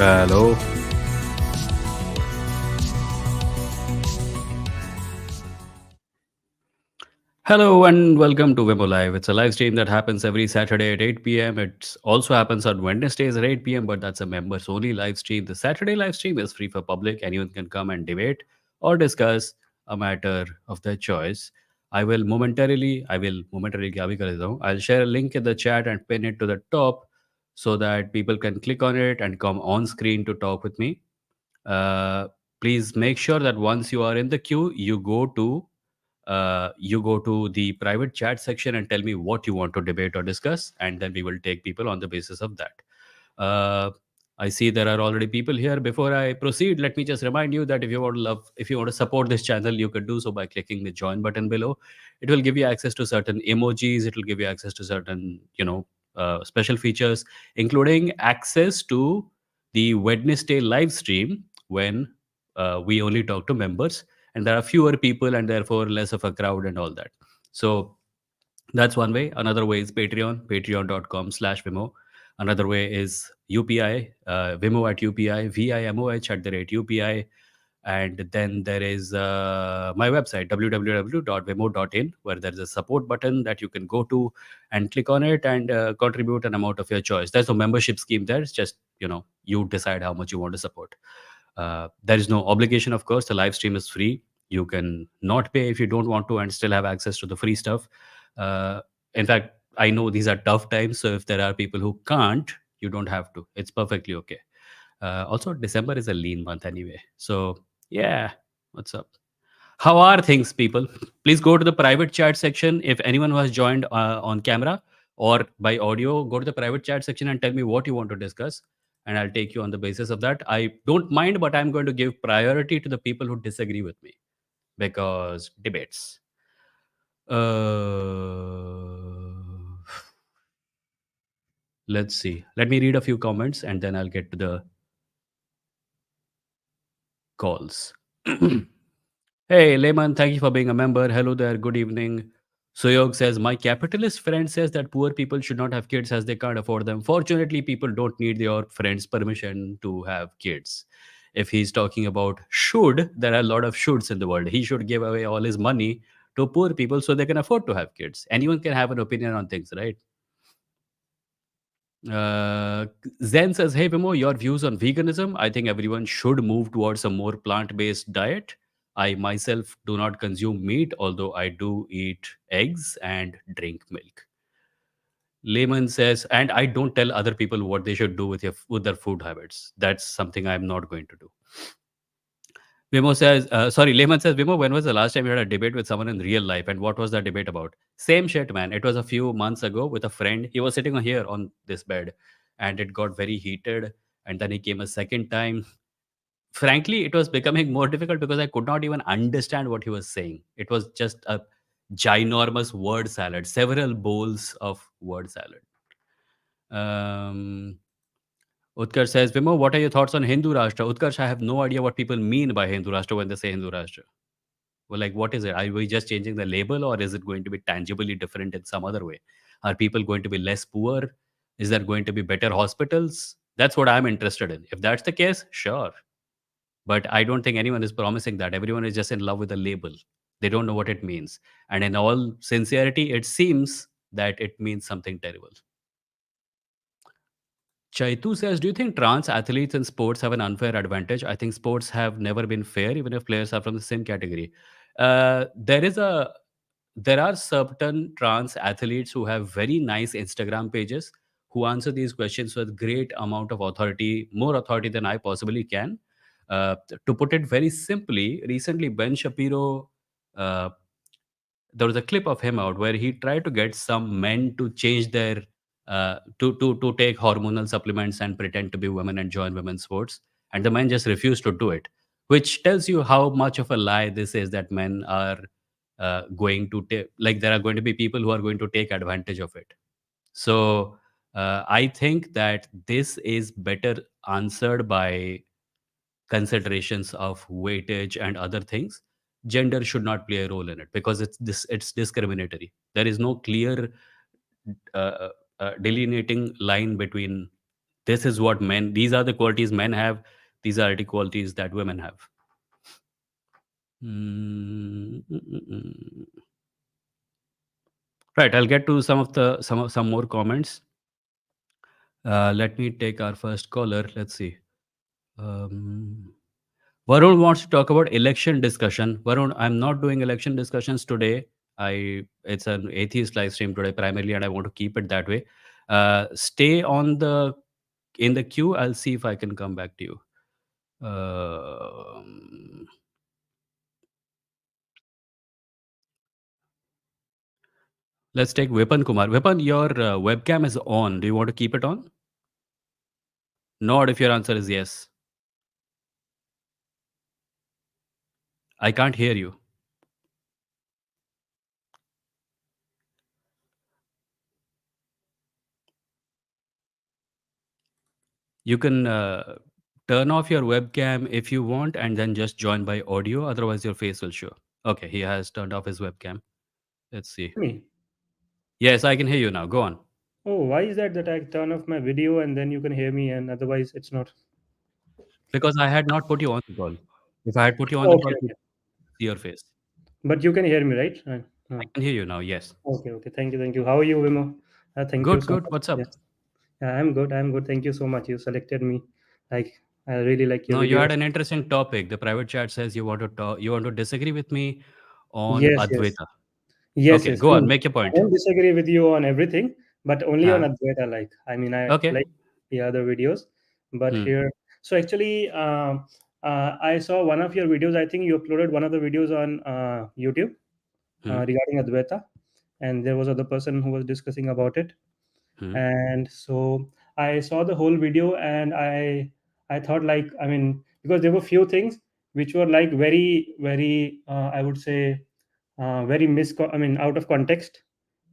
Hello. Hello and welcome to Vimoh Live. It's a live stream that happens every Saturday at 8 p.m. It also happens on Wednesdays at 8 p.m., but that's a members only live stream. The Saturday live stream is free for public. Anyone can come and debate or discuss a matter of their choice. I will momentarily क्या भी कर देता हूँ. I'll share a link in the chat and pin it to the top so that people can click on it and come on screen to talk with me. Uh, Please make sure that once you are in the queue, you go to the private chat section and tell me what you want to debate or discuss, and then we will take people on the basis of that. Uh, I see there are already people here. Before I proceed, let me just remind you that if you want to support this channel, you can do so by clicking the join button below. It will give you access to certain emojis. It will give you access to certain, special features, including access to the Wednesday live stream when we only talk to members, and there are fewer people and therefore less of a crowd and all that. So that's one way. Another way is patreon.com/Vimoh. Another way is UPI, Vimoh at UPI, VIMOH at the rate UPI. And then there is my website, www.vimo.in, where there's a support button that you can go to and click on it and contribute an amount of your choice. There's no membership scheme there. It's just, you decide how much you want to support. There is no obligation, of course. The live stream is free. You can not pay if you don't want to and still have access to the free stuff. Uh, in fact, I know these are tough times. So if there are people who can't, you don't have to. It's perfectly okay. Also, December is a lean month anyway. So, yeah, what's up? How are things, people? Please go to the private chat section. If anyone who has joined on camera or by audio, go to the private chat section and tell me what you want to discuss. And I'll take you on the basis of that. I don't mind, but I'm going to give priority to the people who disagree with me because debates. Let's see. Let me read a few comments and then I'll get to the calls. Hey, Lehman, thank you for being a member. Hello there. Good evening. Suyog says, my capitalist friend says that poor people should not have kids as they can't afford them. Fortunately, people don't need your friend's permission to have kids. If he's talking about should, there are a lot of shoulds in the world. He should give away all his money to poor people so they can afford to have kids. Anyone can have an opinion on things, right? Uh, Zen says, hey, Vimo, your views on veganism. I think everyone should move towards a more plant based diet. I myself do not consume meat, although I do eat eggs and drink milk. Layman says, and I don't tell other people what they should do with their food habits. That's something I'm not going to do. Lehman says, Vimo, when was the last time you had a debate with someone in real life and what was that debate about? Same shit, man. It was a few months ago with a friend. He was sitting here on this bed and it got very heated. And then he came a second time. Frankly, it was becoming more difficult because I could not even understand what he was saying. It was just a ginormous word salad, several bowls of word salad. Um, Utkarsh says, Vimo, what are your thoughts on Hindu Rashtra? Utkarsh, I have no idea what people mean by Hindu Rashtra when they say Hindu Rashtra. Well, like, what is it? Are we just changing the label or is it going to be tangibly different in some other way? Are people going to be less poor? Is there going to be better hospitals? That's what I'm interested in. If that's the case, sure. But I don't think anyone is promising that. Everyone is just in love with the label. They don't know what it means. And in all sincerity, it seems that it means something terrible. Chaitu says, do you think trans athletes in sports have an unfair advantage? I think sports have never been fair, even if players are from the same category. There are certain trans athletes who have very nice Instagram pages who answer these questions with great amount of authority, more authority than I possibly can. To put it very simply, recently Ben Shapiro, uh, there was a clip of him out where he tried to get some men to change their to take hormonal supplements and pretend to be women and join women's sports, and the men just refused to do it, which tells you how much of a lie this is, that men are going to take, like, there are going to be people who are going to take advantage of it. So I think that this is better answered by considerations of weightage and other things. Gender should not play a role in it because it's discriminatory. There is no clear uh, delineating line between This is what men, these are the qualities men have. These are the qualities that women have. Mm, mm, mm, mm. Right, I'll get to some more comments. Let me take our first caller. Let's see. Um, Varun wants to talk about election discussion. Varun, I'm not doing election discussions today. It's an atheist live stream today primarily, and I want to keep it that way. Stay on the in the queue. I'll see if I can come back to you. Um, let's take Vipan Kumar. Vipan, your webcam is on. Do you want to keep it on? Nod if your answer is yes. I can't hear you. You can turn off your webcam if you want and then just join by audio. Otherwise, your face will show. Okay, he has turned off his webcam. Let's see. Me. Yes, I can hear you now. Go on. Oh, why is that I turn off my video and then you can hear me and otherwise it's not? Because I had not put you on the call. If I had put you on the call, Okay, people okay. see your face. But you can hear me, right? I can hear you now. Yes. Okay, okay. Thank you, thank you. How are you, Vimoh? Thank you Good, so good. much. What's up? Yes. Yeah, I'm good. I'm good. Thank you so much. You selected me. Like, I really like your No, you videos. had an interesting topic. The private chat says you want to talk. You want to disagree with me on Yes, yes. Advaita. Yes, Okay, yes. go I on. mean, Make your I point. won't disagree with you on everything, but only on Huh? Advaita. Like, I mean, I Okay. like the other videos, but Hmm. here. So actually, I saw one of your videos. I think you uploaded one of the videos on YouTube Hmm. regarding Advaita, and there was other person who was discussing about it. Hmm. And so I saw the whole video, and I thought, like, I mean, because there were few things which were like very, very, I would say, very I mean, out of context,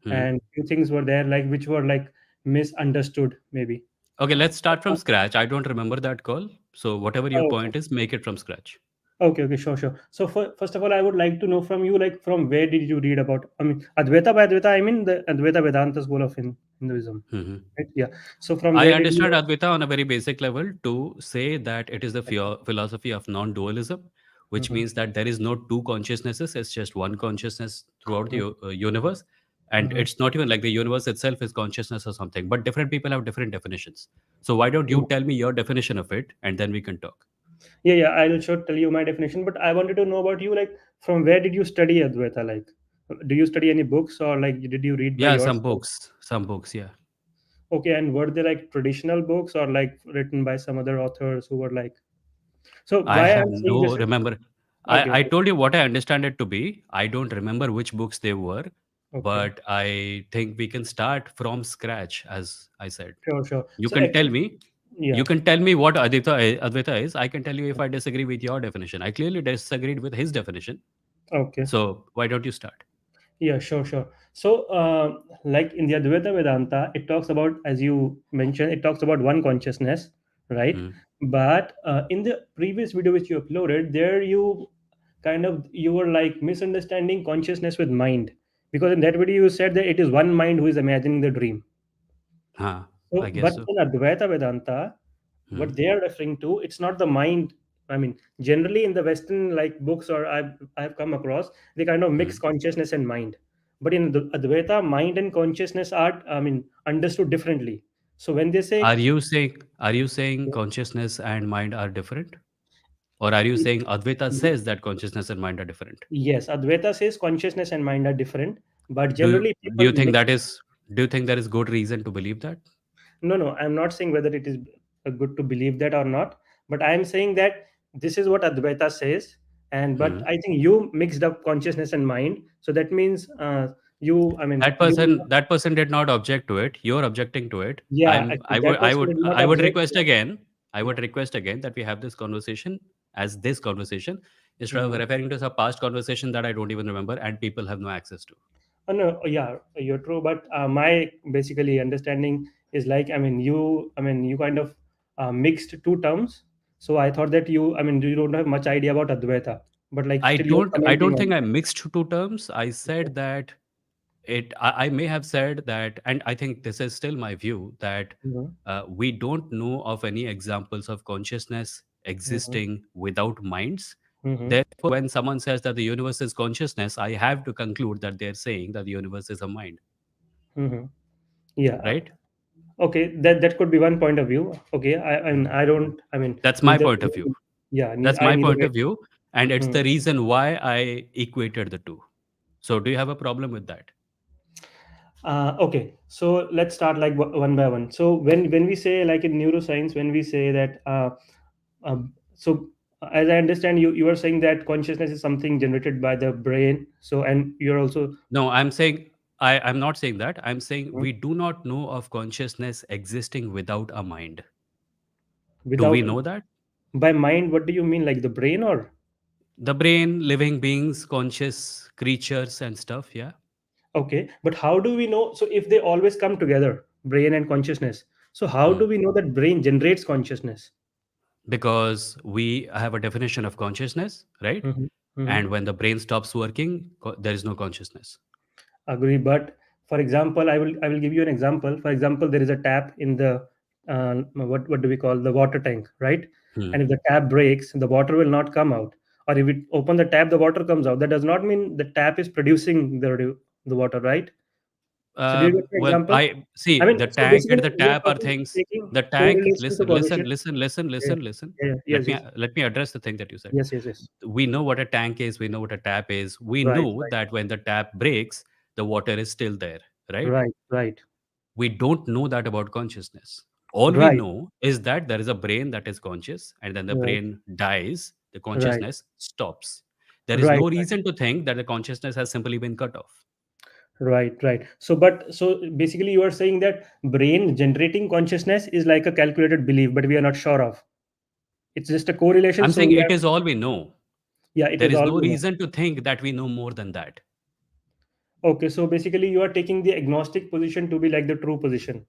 Hmm. and few things were there like which were like misunderstood maybe. Okay, let's start from scratch. I don't remember that call. So whatever your Okay, point is, make it from scratch. okay, okay, sure, sure. So first of all, I would like to know from you, like, from where did you read about, I mean, Advaita. By Advaita I mean the Advaita Vedanta school of Hinduism, Hmm. right? Yeah. So from I where did you? understand Advaita on a very basic level to say that it is the philosophy of non-dualism, which Mhm, means that there is no two consciousnesses. It's just one consciousness throughout the mhm, universe, and mhm. it's not even like the universe itself is consciousness or something. But different people have different definitions. So why don't you Mhm. tell me your definition of it, and then we can talk. Yeah, yeah, I'll sure tell you my definition, but I wanted to know about you, like, from where did you study Advaita? Like, do you study any books, or like did you read by Yeah, yourself? some books. Yeah, Okay, and were they like traditional books or like written by some other authors who were like? So I why have I'm saying this no is remember. okay, I okay, told you what I understand it to be. I don't remember which books they were, okay, but I think we can start from scratch, as I said. sure, sure. You So can tell actually, me. yeah, You can tell me what Advaita is. I can tell you if I disagree with your definition. I clearly disagreed with his definition. okay. So why don't you start? Yeah, sure, sure. So, like in the Advaita Vedanta, it talks about, as you mentioned, it talks about one consciousness, right? Hmm. But in the previous video which you uploaded, there you were like misunderstanding consciousness with mind, because in that video you said that it is one mind who is imagining the dream. Huh, I So, guess but so. in Advaita Vedanta, Hmm. what they are referring to, it's not the mind. I mean, generally in the Western like books, or I've come across, they kind of Hmm. mix consciousness and mind. But in the Advaita, mind and consciousness are, I mean, understood differently. So when they say, Are you saying consciousness and mind are different? Or are you saying Advaita says that consciousness and mind are different? yes, Advaita says consciousness and mind are different, but Do generally do people you think mix. that is do you think there is good reason to believe that? No, no, I'm not saying whether it is good to believe that or not, but I'm saying that this is what Advaita says, and but Hmm. I think you mixed up consciousness and mind, so that means I mean, That person did not object to it. You're objecting to it. yeah, actually, that person did not I would object. request again. I Yeah, would request again that we have this conversation as this conversation instead of mhm. referring to some past conversation that I don't even remember and people have no access to. No, yeah, you're true, but my basically understanding is like, I mean, you kind of mixed two terms, so I thought that I mean, you don't have much idea about Advaita, but like I still you're don't I commenting don't on think I it. mixed two terms. I Okay. said that I may have said that, and I think this is still my view, that Mm-hmm. we don't know of any examples of consciousness Mm-hmm. existing without minds. Mm-hmm. Therefore, when someone says that the universe is consciousness, I have to conclude that they're saying that the universe is a mind, Mm-hmm. Yeah. right? Okay, that could be one point of view. Okay, I mean, Mm. I don't. I mean, That's my neither. point of view. Yeah, That's I my neither. point of view, and it's Hmm. the reason why I equated the two. So, do you have a problem with that? Okay, so let's start like one by one. So when we say like in neuroscience, when we say that, so as I understand, you are saying that consciousness is something generated by the brain. So and you're also No, I'm saying I'm not saying that. I'm saying Mhm. we do not know of consciousness existing without a mind. Do we Without know that? by mind. What do you mean, like the brain or? The brain, living beings, conscious creatures and stuff, yeah. Okay, but how do we know? So if they always come together, brain and consciousness. So how Hmm. do we know that brain generates consciousness? Because we have a definition of consciousness, right? Hmm. Hmm. And when the brain stops working, there is no consciousness. Agree, but for example, I will give you an example. For example, there is a tap in the what do we call the water tank, right? Hmm. And if the tap breaks, the water will not come out. Or if we open the tap, the water comes out. That does not mean the tap is producing the water, right? So do you get the Well, example? I I see mean, the so tank and basically, the we are tap are talking things. taking The tank, correlation to listen, listen, causation. listen, listen, Yeah, listen, listen. yeah, yes, yes, Let me address the thing that you said. yes, yes, yes. We know what a tank is. We know what a tap is. We Right, know that when the tap breaks, the water is still there, right? right, right, We don't know that about consciousness. All we right, know is that there is a brain that is conscious, and then the right, brain dies, the right, consciousness stops. There is right, no right. reason to think that the consciousness has simply been cut off. Right, right. So, but so basically, you are saying that brain generating consciousness is like a calculated belief, but we are not sure of. It's just a correlation. I'm So saying we it have, is all we know. yeah, it There is is all no we know. reason to think that we know more than that. Okay, so basically, you are taking the agnostic position to be like the true position.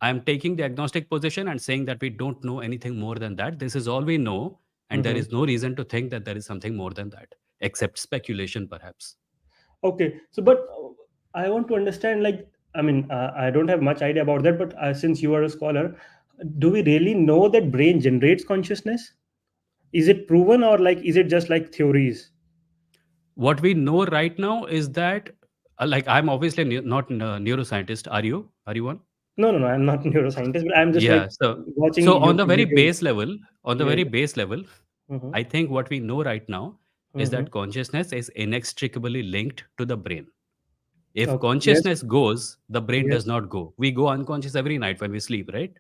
I'm taking the agnostic position and saying that we don't know anything more than that. This is all we know, and there Hmm. is no reason to think that there is something more than that, except speculation, perhaps. Okay, so but I want to understand, like, I mean, I don't have much idea about that, but since you are a scholar, do we really know that brain generates consciousness? Is it proven, or like, is it just like theories? What we know right now is that, like, I'm obviously not a neuroscientist. Are you? Are you one? No, no, no. I'm not a neuroscientist, but I'm just like Yeah. So watching on the YouTube very videos. base level, on the Yeah, very yeah. base level, Mhm, I think what we know right now is mhm. that consciousness is inextricably linked to the brain. If Okay. Yes. consciousness goes, the brain Yes. does not go. We go unconscious every night when we sleep, right?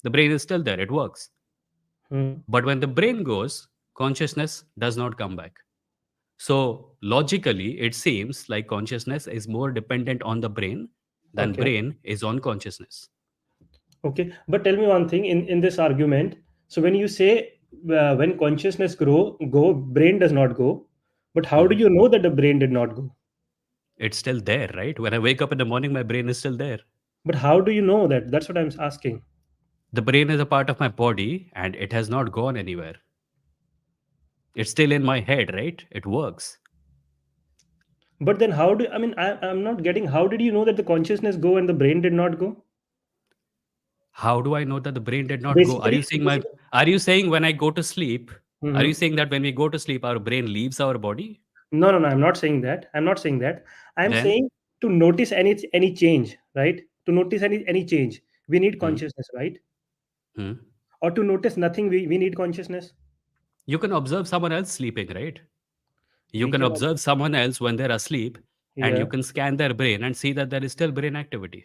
The brain is still there, it works. Mhm. But when the brain goes, consciousness does not come back. So logically, it seems like consciousness is more dependent on the brain than Okay. brain is on consciousness. Okay. But tell me one thing in this argument. So when you say when consciousness go, brain does not go. But how do Mhm. you know that the brain did not go? It's still there, right? When I wake up in the morning, my brain is still there. But how do you know that? That's what I'm asking. The brain is a part of my body and it has not gone anywhere. It's still in my head, right? It works. But then how do I mean I'm not getting how did you know that the consciousness go and the brain did not go? How do I know that the brain did not go? Basically. Are you saying when I go to sleep, are you Mhm. saying that when we go to sleep, our brain leaves our body? No, no, no. I'm not saying that. I'm not saying that. I'm Then, saying to notice any change, right? To notice any change, we need hmm, consciousness, right? hmm. Or to notice nothing, we need consciousness. You can observe someone else sleeping, right? You We can can, observe someone else when they're asleep and you yeah, can scan their brain and see that there is still brain activity.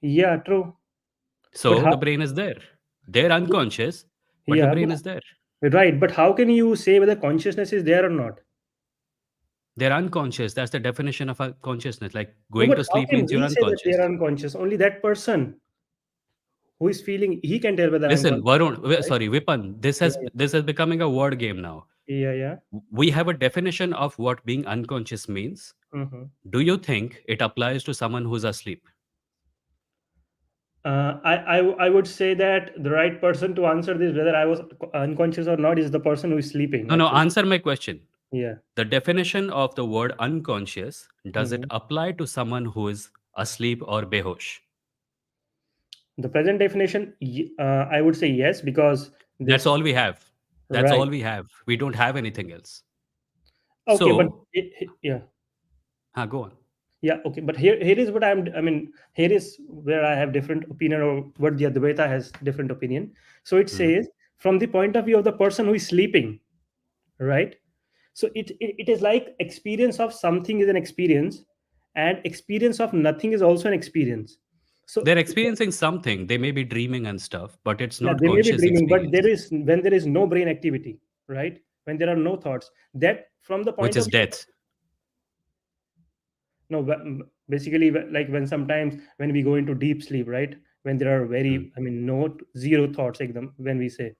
yeah, true. But So how? the brain is there. They're unconscious, but the Yeah, brain is there. right. But how can you say whether consciousness is there or not? They're unconscious. That's the definition of a consciousness. Like No, going but to how sleep can means you're we say that they unconscious. are unconscious? Only that person who is feeling, he can tell whether I'm Listen, conscious, Varun, right? sorry, Vipan, Yeah, this is becoming a word game now. yeah, yeah. We have a definition of what being unconscious means. Hmm. Do you think it applies to someone who's asleep? I would say that the right person to answer this, whether I was unconscious or not, is the person who is sleeping, No, no, actually. answer my question. Yeah. The definition of the word unconscious, does it Hmm. apply to someone who is asleep or behosh? The present definition, I would say yes, because That's this all we have. That's right. all we have. We don't have anything else. Okay, but So, yeah. go on. Yeah, okay, but here is what I mean, here is where I have different opinion, or what the Advaita has different opinion. So it Hmm. says, from the point of view of the person who is sleeping, right? So it is like experience of something is an experience, and experience of nothing is also an experience. So They're experiencing something. They may be dreaming and stuff, but it's yeah, not they may be conscious dreaming, but there experience, is, when there is no brain activity, right? When there are no thoughts, that from the which point of is view, death. no, basically, like when sometimes when we go into deep sleep, right? When there are Hmm. very, I mean, no zero thoughts, like them, when we say,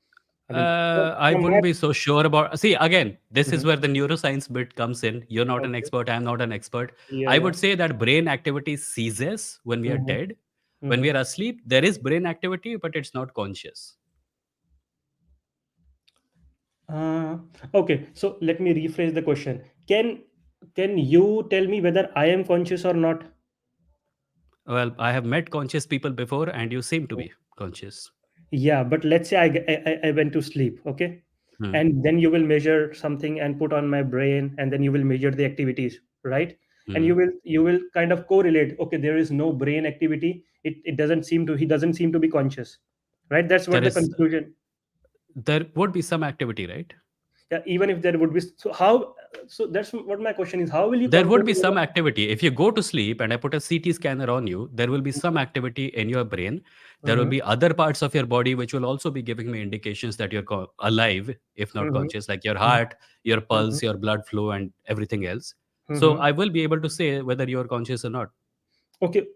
I mean, I from my, wouldn't be so sure about. See, again, this is Mhm. where the neuroscience bit comes in. You're not an Okay, expert. I'm not an expert. yeah, I yeah. would say that brain activity ceases when we are Hmm. dead. When we Hmm. are asleep, there is brain activity, but it's not conscious. Uh, okay, so let me rephrase the question. Can you tell me whether I am conscious or not? Well, I have met conscious people before, and you seem to be conscious. Yeah, but let's say I went to sleep, okay? Hmm. And then you will measure something and put on my brain, and then you will measure the activities, right? And Hmm. you will kind of correlate, okay, there is no brain activity. It doesn't seem to, he doesn't seem to be conscious, right? That's what There the is, conclusion. there would be some activity, right? Yeah, even if there would be, so how, so that's what my question is, how will you There would control be some activity. If you go to sleep and I put a CT scanner on you, there will be some activity in your brain. There will Mm-hmm. be other parts of your body which will also be giving me indications that you're alive, if not Mm-hmm. conscious, like your heart, your Mm-hmm. pulse, your blood flow, and everything else. So Mm-hmm. I will be able to say whether you're conscious or not. Okay.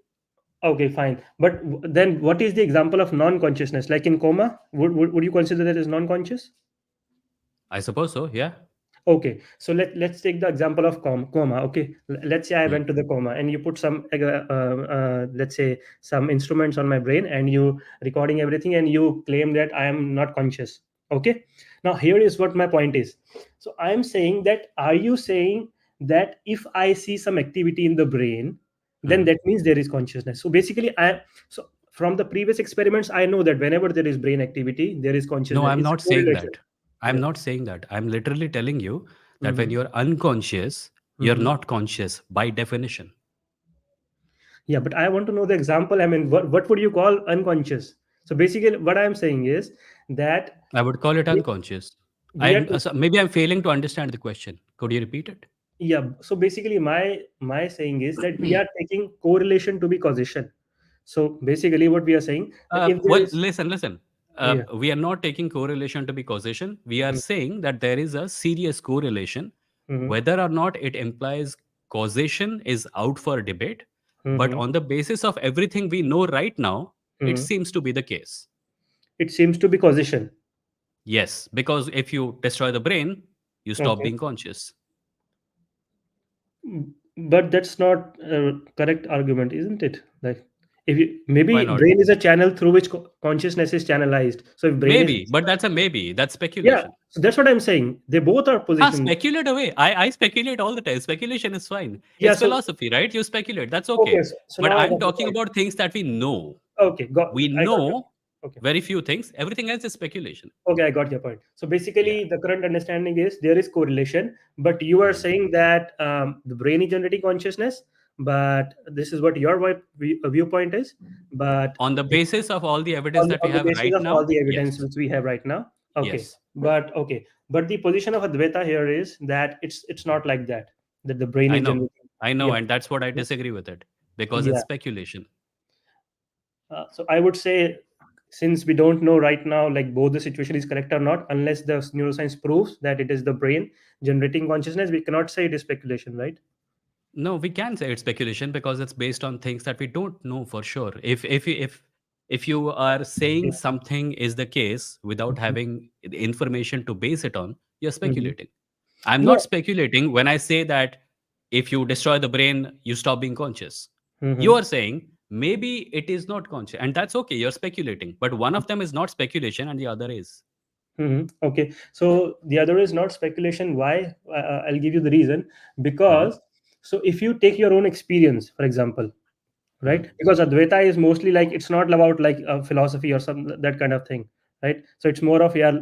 Okay, fine. But then what is the example of non-consciousness? Like in coma, would you consider that as non-conscious? I suppose so. Yeah. Okay, so let's take the example of coma. Okay, let's say I Hmm. went to the coma, and you put some, let's say, some instruments on my brain, and you recording everything, and you claim that I am not conscious. Okay, now here is what my point is. So I am saying that, are you saying that if I see some activity in the brain, then Hmm. that means there is consciousness? So basically, so from the previous experiments, I know that whenever there is brain activity, there is No, consciousness. I'm It's a not saying correlation. that. I'm Yeah. not saying that. I'm literally telling you that when Mm-hmm. you're unconscious, you're Mm-hmm. not conscious by definition. Yeah, but I want to know the example. I mean, what would you call unconscious? So basically, what I'm saying is that I would call it we, unconscious. we are, So maybe I'm failing to understand the question. Could you repeat it? yeah. So basically, my saying is that we are taking correlation to be causation. So basically, what we are saying, that if there Well, is, listen. yeah. We are not taking correlation to be causation. We are saying that there is a serious correlation. Mm-hmm. Whether or not it implies causation is out for debate. But Mm-hmm. on the basis of everything we know right now, it Mm-hmm. seems to be the case. It seems to be causation. Yes, because if you destroy the brain, you stop Okay. being conscious. But that's not a correct argument, isn't it? Like, if you, Why maybe not? brain is a channel through which consciousness is channelized. So if brain is, Maybe, but that's a maybe. That's yeah, speculation. so that's what I'm saying. They both are positioned. Speculate away. I speculate all the time. Speculation is fine. Yeah. It's So philosophy, right? You speculate. That's okay. okay. So But now I I'm got the talking point. about things that we know. Okay. We I got your know point. Okay. very few things. Everything else is speculation. Okay. I got your point. So Yeah. basically, the current understanding is there is correlation, but you are Mhm. saying that the brain is generating consciousness. But this is what your viewpoint is. But On the if, basis of all the evidence that we on the have basis right of all now, the evidence yes. which we have right now. Okay. Yes. But okay. But the position of Advaita here is that it's not like that. That the brain I is know. generating. I know. Yeah. And that's what I disagree with it because it's Yeah. speculation. So I would say, since we don't know right now, like both the situation is correct or not, unless the neuroscience proves that it is the brain generating consciousness, we cannot say it is speculation, right? No, we can say it's speculation because it's based on things that we don't know for sure. If you are saying Yeah. something is the case without having the information to base it on, you're Hmm. speculating. I'm not No. speculating when I say that if you destroy the brain, you stop being conscious. You Hmm. are saying maybe it is not conscious, and that's okay. You're speculating, but one of them is not speculation and the other is. Okay, so the other is not speculation. Why? I'll give you the reason. Mhm, Because, so if you take your own experience, for example, mhm, right? Because Advaita is mostly like, it's not about like a philosophy or some that kind of thing, right? So it's more of, yeah,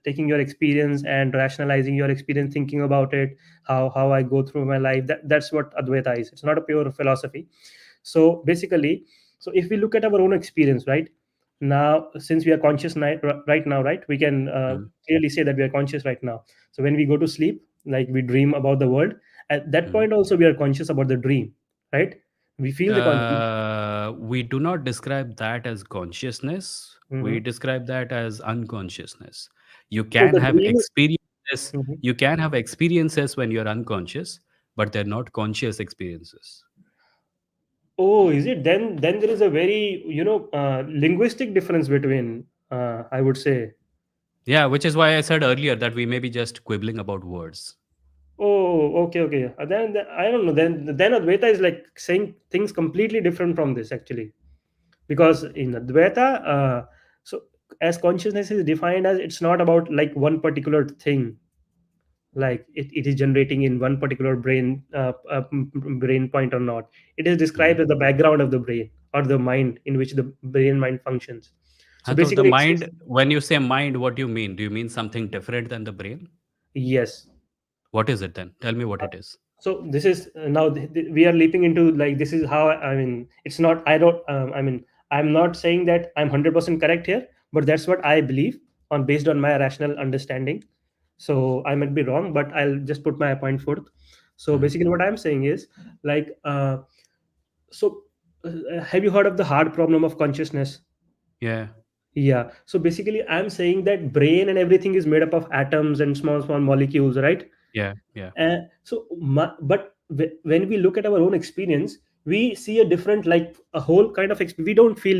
taking your experience and rationalizing your experience, thinking about it, how I go through my life. That's what Advaita is. It's not a pure philosophy. So basically, so if we look at our own experience, right now, since we are conscious right now, right, we can mhm, clearly say that we are conscious right now. So when we go to sleep, like we dream about the world, at that mhm. point also we are conscious about the dream, right? We feel the conscious. We do not describe that as consciousness. We Hmm. describe that as unconsciousness. You So can the have dream is. experiences. Mhm. You can have experiences when you're unconscious, but they're not conscious experiences. Oh, is it? Then there is a very, linguistic difference between, I would say. Yeah, which is why I said earlier that we may be just quibbling about words. Oh, okay, okay. Then I don't know. Then Advaita is like saying things completely different from this actually, because in Advaita, so as consciousness is defined as, it's not about like one particular thing, like it is generating in one particular brain point or not. It is described Mhm. as the background of the brain or the mind in which the brain mind functions. So So the basically, mind, when you say mind, what do you mean? Do you mean something different than the brain? yes. What is it then? Tell me what it is. So this is now we are leaping into like, this is how, I mean, it's not, I don't, I mean, I'm not saying that I'm 100% correct here, but that's what I believe on, based on my rational understanding. So I might be wrong, but I'll just put my point forth. So Mhm. basically what I'm saying is like, so have you heard of the hard problem of consciousness? Yeah, Yeah, so basically I'm saying that brain and everything is made up of atoms and small small molecules, right? yeah, yeah. But when we look at our own experience, we see a different, like a whole kind of we don't feel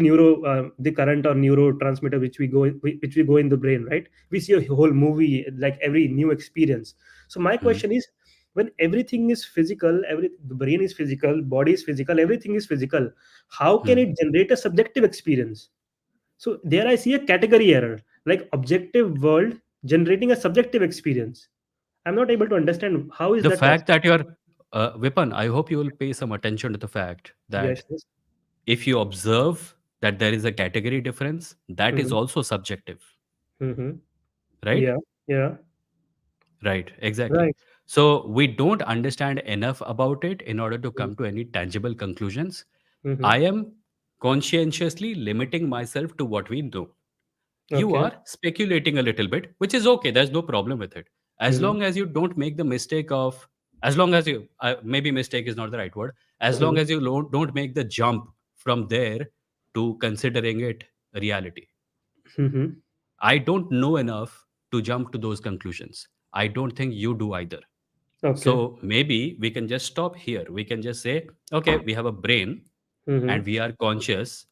the current or neurotransmitter which we go in the brain, right? We see a whole movie, like every new experience. So my Mhm. question is, when everything is physical, the brain is physical, body is physical, everything is physical, how can Mhm. it generate a subjective experience? So there I see a category error, like objective world generating a subjective experience. I'm not able to understand how is The that fact possible. that you're, Vipan, I hope you will pay some attention to the fact that Yes, yes. if you observe that there is a category difference, that is Mm-hmm. also subjective, Mm-hmm. right? Yeah, yeah. Right, exactly. Right. So we don't understand enough about it in order to come to any tangible conclusions. Mm-hmm. I am conscientiously limiting myself to what we know. You Okay. are speculating a little bit, which is okay. There's no problem with it. As Mm-hmm. long as you don't make the mistake of, as long as you, maybe mistake is not the right word, as long Mm-hmm. as you don't make the jump from there to considering it a reality. Mm-hmm. I don't know enough to jump to those conclusions. I don't think you do either. Okay. So maybe we can just stop here. We can just say, okay, we have a brain and Mm-hmm. we are conscious.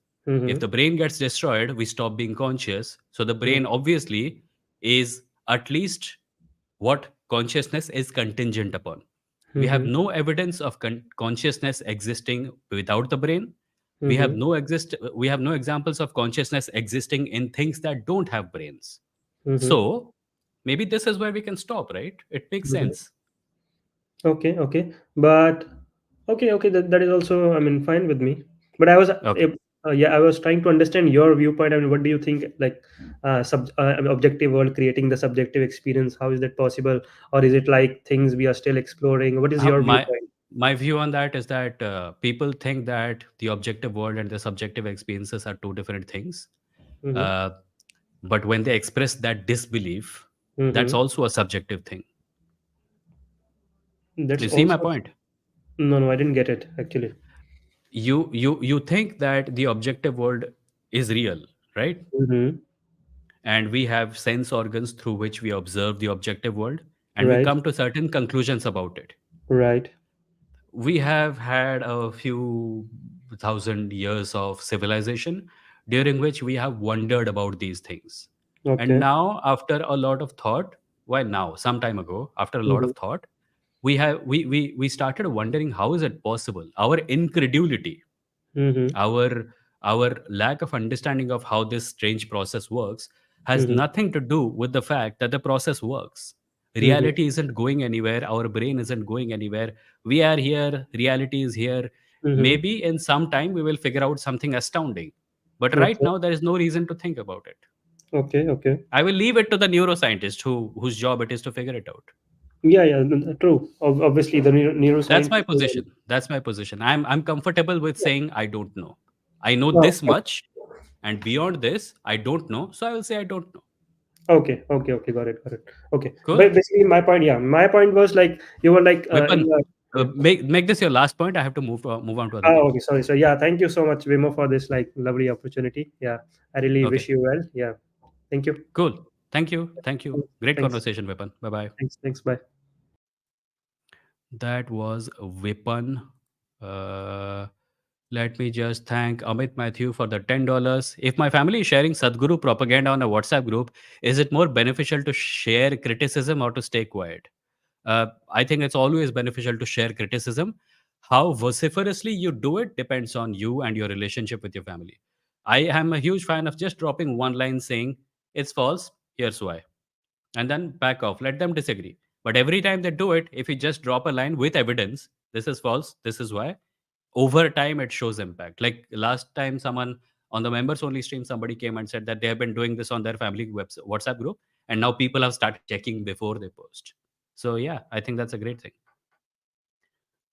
If Mm-hmm. the brain gets destroyed, we stop being conscious. So the brain obviously is at least what consciousness is contingent upon. We have Mm-hmm. no evidence of consciousness existing without the brain. Mm-hmm. We have no examples of consciousness existing in things that don't have brains. Mm-hmm. So maybe this is where we can stop, right? It makes Mm-hmm. sense. Okay, okay. But okay, okay, that is also, I mean, fine with me. But I was Okay. yeah, I was trying to understand your viewpoint. I mean, what do you think, like I mean, objective world creating the subjective experience, how is that possible? Or is it like things we are still exploring? What is Uh, your my viewpoint? my view on that is that people think that the objective world and the subjective experiences are two different things. Mm-hmm. Uh, but when they express that disbelief, that's Mm-hmm. also a subjective thing. That's You see my also. point? No, no, I didn't get it actually. You think that the objective world is real, right? Mm-hmm. And we have sense organs through which we observe the objective world, and we Right, come to certain conclusions about it. right. We have had a few thousand years of civilization during which we have wondered about these things. And Okay. now, after a lot of thought, well, now, some time ago, after a lot Mm-hmm. of thought, we started wondering how is it possible? Our incredulity, Mm-hmm. our lack of understanding of how this strange process works has Mhm. nothing to do with the fact that the process works. Mhm. Reality isn't going anywhere, our brain isn't going anywhere. We are here, reality is here. Mhm. Maybe in some time we will figure out something astounding. But right Okay. now, there is no reason to think about it. Okay. Okay. I will leave it to the neuroscientist whose job it is to figure it out. Yeah. Yeah. True. Obviously, the That's my neuroscientists will. position. That's my position. I'm comfortable with Yeah. saying I don't know. I know Oh, this much, and beyond this, I don't know. So I will say I don't know. okay. Okay. Okay. Got it. Got it. Okay. Cool. But basically, my point. Yeah. My point was like you were like in Weapon. the. Yeah. Make this your last point. I have to move on to other Oh, people. okay. Sorry. So yeah, thank you so much, Vimo, for this like lovely opportunity. Yeah. I really wish Okay. you well. Yeah. Thank you. Cool. Thank you. Thank you. Great Thanks. conversation, Weapon. Bye bye. Thanks. Thanks. Bye. That was Weapon. Uh, Let me just thank Amit Matthew for the $10. If my family is sharing Sadhguru propaganda on a WhatsApp group, is it more beneficial to share criticism or to stay quiet? I think it's always beneficial to share criticism. How vociferously you do it depends on you and your relationship with your family. I am a huge fan of just dropping one line saying, it's false, here's why, and then back off. Let them disagree. But every time they do it, if you just drop a line with evidence, this is false, this is why, over time it shows impact. Like last time, someone on the members only stream, somebody came and said that they have been doing this on their family WhatsApp group, and now people have started checking before they post. So yeah, I think that's a great thing.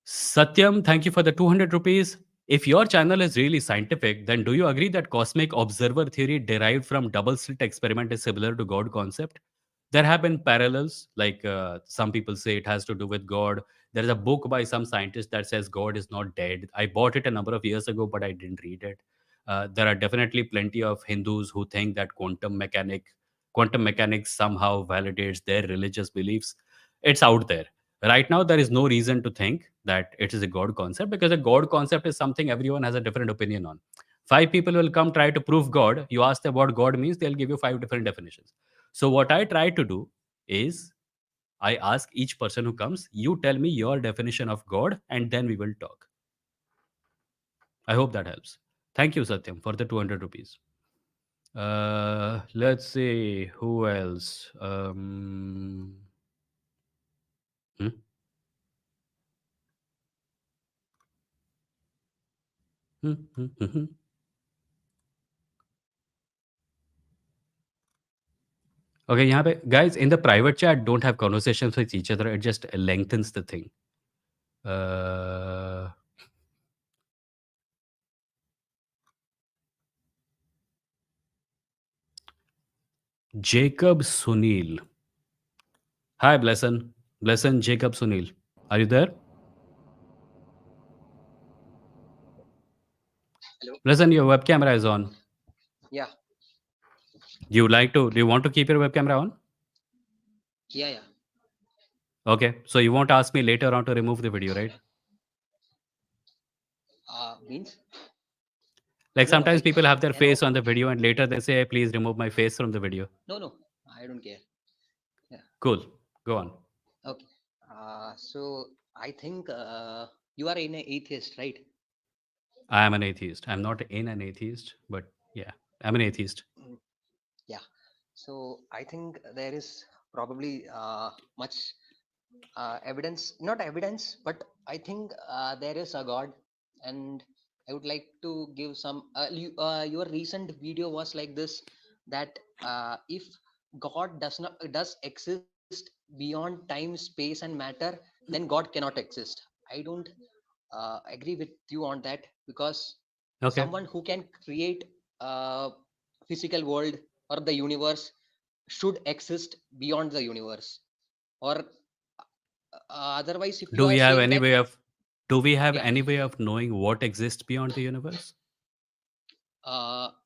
Satyam, thank you for the 200 rupees. If your channel is really scientific, then do you agree that cosmic observer theory derived from double slit experiment is similar to God concept? There have been parallels, like some people say it has to do with God. There is a book by some scientist that says God is not dead. I bought it a number of years ago, but I didn't read it. There are definitely plenty of Hindus who think that quantum mechanics somehow validates their religious beliefs. It's out there. Right now, there is no reason to think that it is a God concept, because a God concept is something everyone has a different opinion on. Five people will come try to prove God. You ask them what God means, they'll give you five different definitions. So what I try to do is I ask each person who comes, you tell me your definition of God, and then we will talk. I hope that helps. Thank you, Satyam, for the 200 rupees. Let's see who else. Hmm? Hmm, hmm, hmm, hmm. Okay, यहाँ पे guys in the private chat don't have conversations with each other. It just lengthens the thing. Uh, Jacob Sunil. Hi, Blesson Jacob Sunil. Are you there? Hello. Blesson, your web camera is on. Yeah. Do you want to keep your web camera on? Yeah. Yeah. Okay. So you won't ask me later on to remove the video, right? Means Like no. sometimes Like people have their can I? face on the video and later they say, "Hey, please remove my face from the video." No. No. I don't care. Yeah. Cool. Go on. Okay. So I think you are in an atheist, right? I am an atheist. I'm not in an atheist, but yeah, I'm an atheist. Mm, yeah. So I think there is probably much evidence, not evidence, but I think there is a God, and I would like to give some. Your recent video was like this, that if God does exist beyond time, space, and matter, then God cannot exist. I don't agree with you on that, because Okay. someone who can create a physical world or the universe should exist beyond the universe, or otherwise if Do you we are have saying any that, way of do we have yeah, any way of knowing what exists beyond the universe?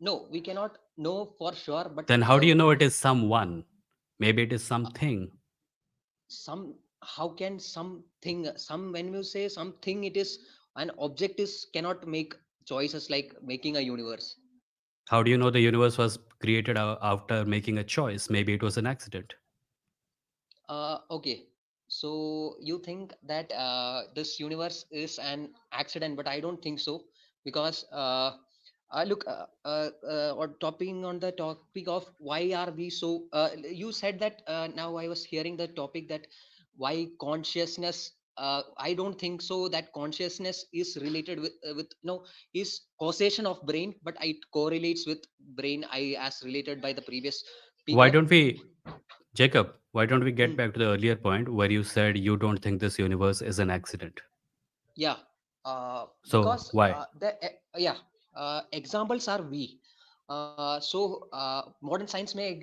no, we cannot know for sure, but Then how do you know it is someone? Maybe it is something. some, how can something, some, when you say something, it is an object is cannot make choices like making a universe. How do you know the universe was created after making a choice? Maybe it was an accident. Okay, so you think that this universe is an accident, but I don't think so, because Look, or topping on the topic of why are we so? You said that now I was hearing the topic that why consciousness. I don't think so that consciousness is related with no is causation of brain, but it correlates with brain. I as related by the previous Why speaker. don't we, Jacob? Why don't we get Hmm. back to the earlier point where you said you don't think this universe is an accident? Yeah, So because why? yeah, examples are we. Modern science may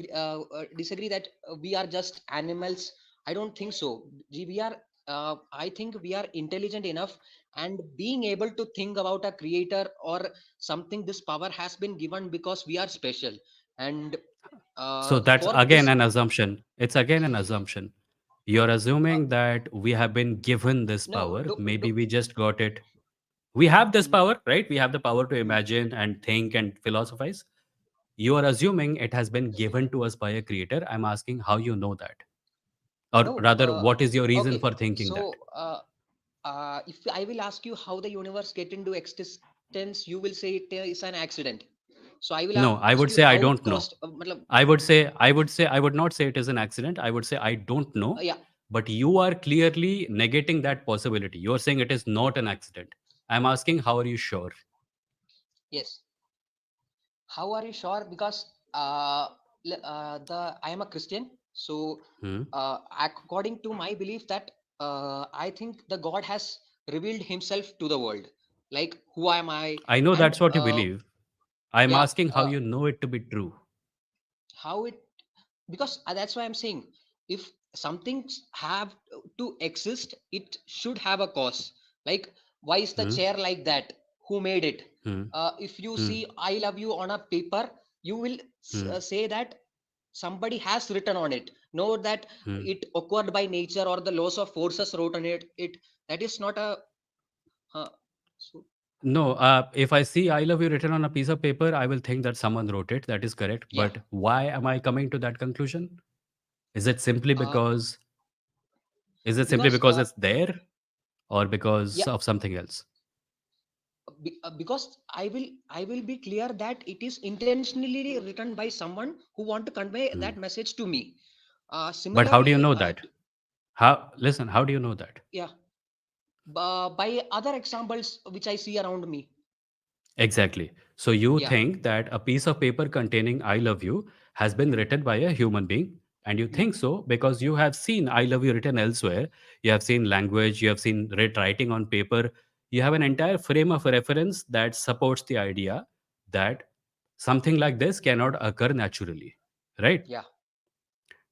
disagree that we are just animals. I don't think so. We are. I think we are intelligent enough and being able to think about a creator or something. This power has been given because we are special, and So that's for again this, an assumption. It's again an assumption. You're uh, assuming that we have been given this no, power. Maybe we just got it. We have this mm, power, right? We have the power to mm, imagine and think and philosophize. You are assuming it has been given to us by a creator. I'm asking how you know that. Or no. rather, what is your reason Okay, for thinking that? so. If I will ask you how the universe get into existence, you will say it is an accident. So I will No, ask I you would say how I it don't caused. know. Matlab, I would not say it is an accident. I would say I don't know. yeah, But you are clearly negating that possibility. You are saying it is not an accident. I'm asking, how are you sure? yes. How are you sure? Because the I am a Christian, so Hmm? according to my belief that I think the God has revealed Himself to the world, like who am I, I know and that's what you believe. I'm yeah, asking how you know it to be true. how it because that's why I'm saying if something have to exist it should have a cause, like why is the Hmm? chair like that, who made it? Hmm? If you Hmm? see I love you on a paper, you will Hmm? say that somebody has written on it, know that Hmm? it occurred by nature or the laws of forces wrote on it that is not a uh, so, No, if I see I love you written on a piece of paper, I will think that someone wrote it. That is correct. yeah, But why am I coming to that conclusion? Is it simply uh, because is it simply because because it's there or because yeah, of something else? because I will be clear that it is intentionally written by someone who want to convey Hmm. that message to me. But how do you Similarly, know that? How listen, how do you know that? yeah, by other examples which I see around me. Exactly. So you Yeah, think that a piece of paper containing I love you has been written by a human being. And you hmm, think so because you have seen I love you written elsewhere. You have seen language, you have seen read writing on paper. You have an entire frame of reference that supports the idea that something like this cannot occur naturally. Right? yeah.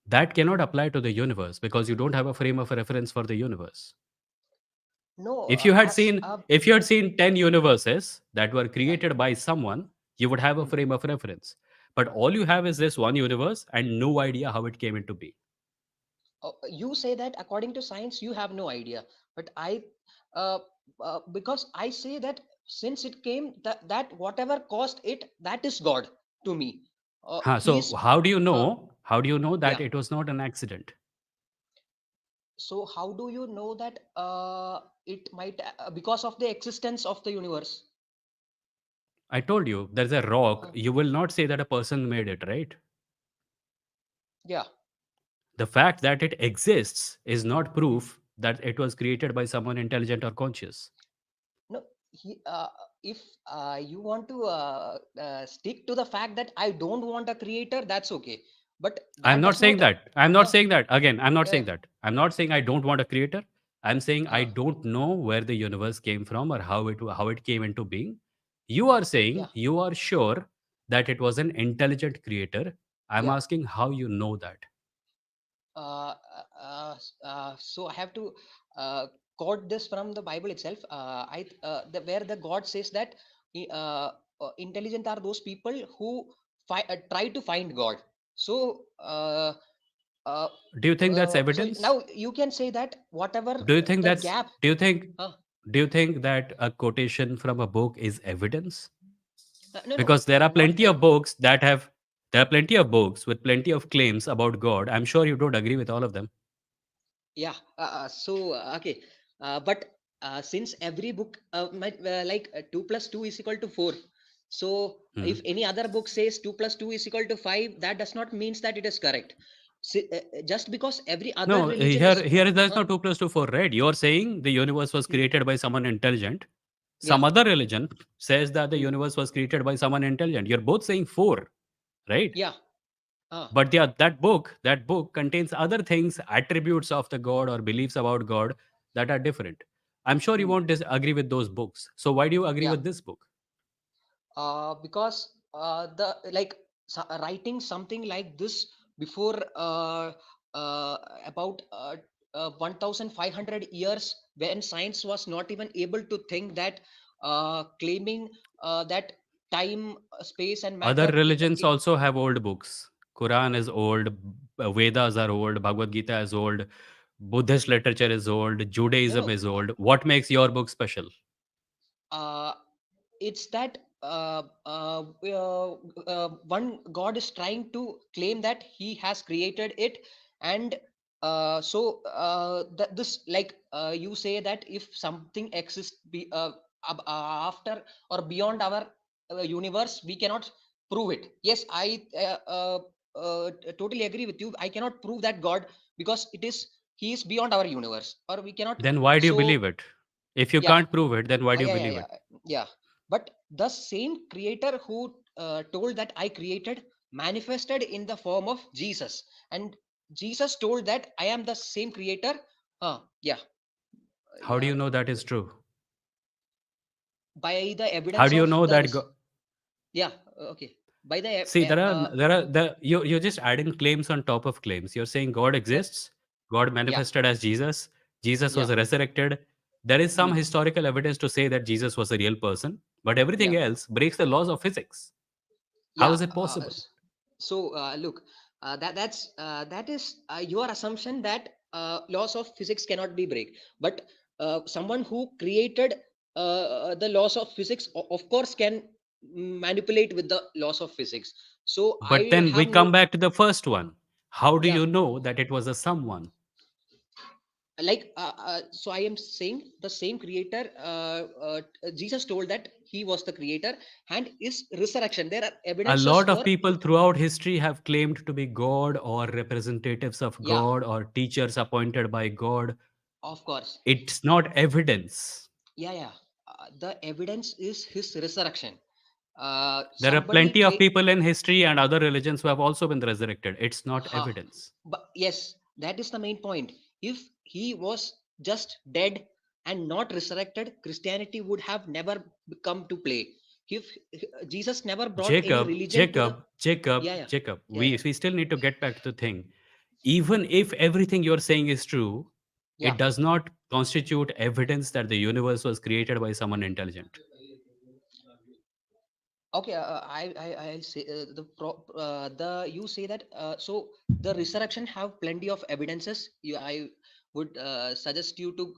That cannot apply to the universe because you don't have a frame of reference for the universe. No, If you had as seen if you had seen 10 universes that were yeah. created by someone, you would have a Hmm. frame of reference. But all you have is this one universe and no idea how it came into being. You say that according to science you have no idea, but uh, because I say that since it came that whatever caused it, that is God to me. Huh, He so is uh, how do you know that yeah. it was not an accident? So how do you know that it might because of the existence of the universe? I told you there's a rock. Uh, You will not say that a person made it, right? yeah. The fact that it exists is not proof that it was created by someone intelligent or conscious. No. If you want to stick to the fact that I don't want a creator, that's okay. But I'm that not does saying not. that. I'm not saying that. Again, I'm not Uh, saying that. I'm not saying I don't want a creator. I'm saying I uh, don't know where the universe came from or how it came into being. You are yeah. saying you are sure that it was an intelligent creator. I'm Yeah. asking how you know that. So I have to uh, quote this from the Bible itself. Where the God says that intelligent are those people who try to find God. So uh, Do you think that's so evidence? now you can say that whatever Do you think the that's gap. do you think Uh, do you think that a quotation from a book is evidence? no, no, Because there are not plenty of books that have there are plenty of books with plenty of claims about God. I'm sure you don't agree with all of them. yeah. Okay, but since every book like 2 plus 2 is equal to 4, So Hmm. if any other book says 2 plus 2 is equal to 5, that does not means that it is correct. Just because every other No, religion here is here is there's no 2 plus 2 4, right? You're saying the universe was hmm, created by someone intelligent. yeah, Some other religion says that the hmm, universe was created by someone intelligent. You're both saying 4, right? yeah, ah, But yeah, that book contains other things, attributes of the God or beliefs about God that are different. I'm sure you hmm, won't disagree with those books. So why do you agree yeah. with this book? Because the like writing something like this before uh, about 1500 years, when science was not even able to think that, claiming that time, space and Other matter religions also have old books. Quran is old, Vedas are old, Bhagavad Gita is old, Buddhist literature is old, no, Judaism no, is old. What makes your book special? uh, it's that one god is trying to claim that he has created it. And this, like, you say that if something exists after or beyond our universe, we cannot prove it. Yes, I totally agree with you. I cannot prove that god, because he is beyond our universe, or we cannot. Then why do you So believe it? If you yeah, can't prove it, then why do you yeah, yeah, believe it? yeah, yeah. But the same creator who told that I created manifested in the form of Jesus, and Jesus told that I am the same creator. Yeah, How do yeah. you know that is true? By the How evidence do you of know the that yeah, okay. By the See, you're just adding claims on top of claims. You're saying God yeah, exists, God yeah, manifested as Jesus, Jesus yeah, was resurrected. There is some hmm, historical evidence to say that Jesus was a real person, but everything yeah, else breaks the laws of physics. How yeah. is it possible? So look, that is your assumption that laws of physics cannot be break. But someone who created the laws of physics, of course, can manipulate with the laws of physics. So But I then we have no, come back to the first one. How do yeah, you know that it was a someone? like so I am saying the same creator, Jesus told that he was the creator, and his resurrection, there are A evidences lot of for people throughout history have claimed to be God or representatives of yeah, God or teachers appointed by God. of course. It's not evidence. Yeah, yeah. The evidence is his resurrection. There are Somebody plenty of claim, people in history and other religions who have also been resurrected. It's not huh, evidence. but yes, that is the main point. If he was just dead and not resurrected, Christianity would have never come to play. If Jesus never brought any Jacob, religion to the, Jacob, Jacob, yeah, yeah, Jacob, yeah, we, yeah, we still need to get back to the thing. Even if everything you're saying is true, yeah. it does not constitute evidence that the universe was created by someone intelligent. Okay, I'll say the you say that, so the resurrection have plenty of evidences. I would suggest you to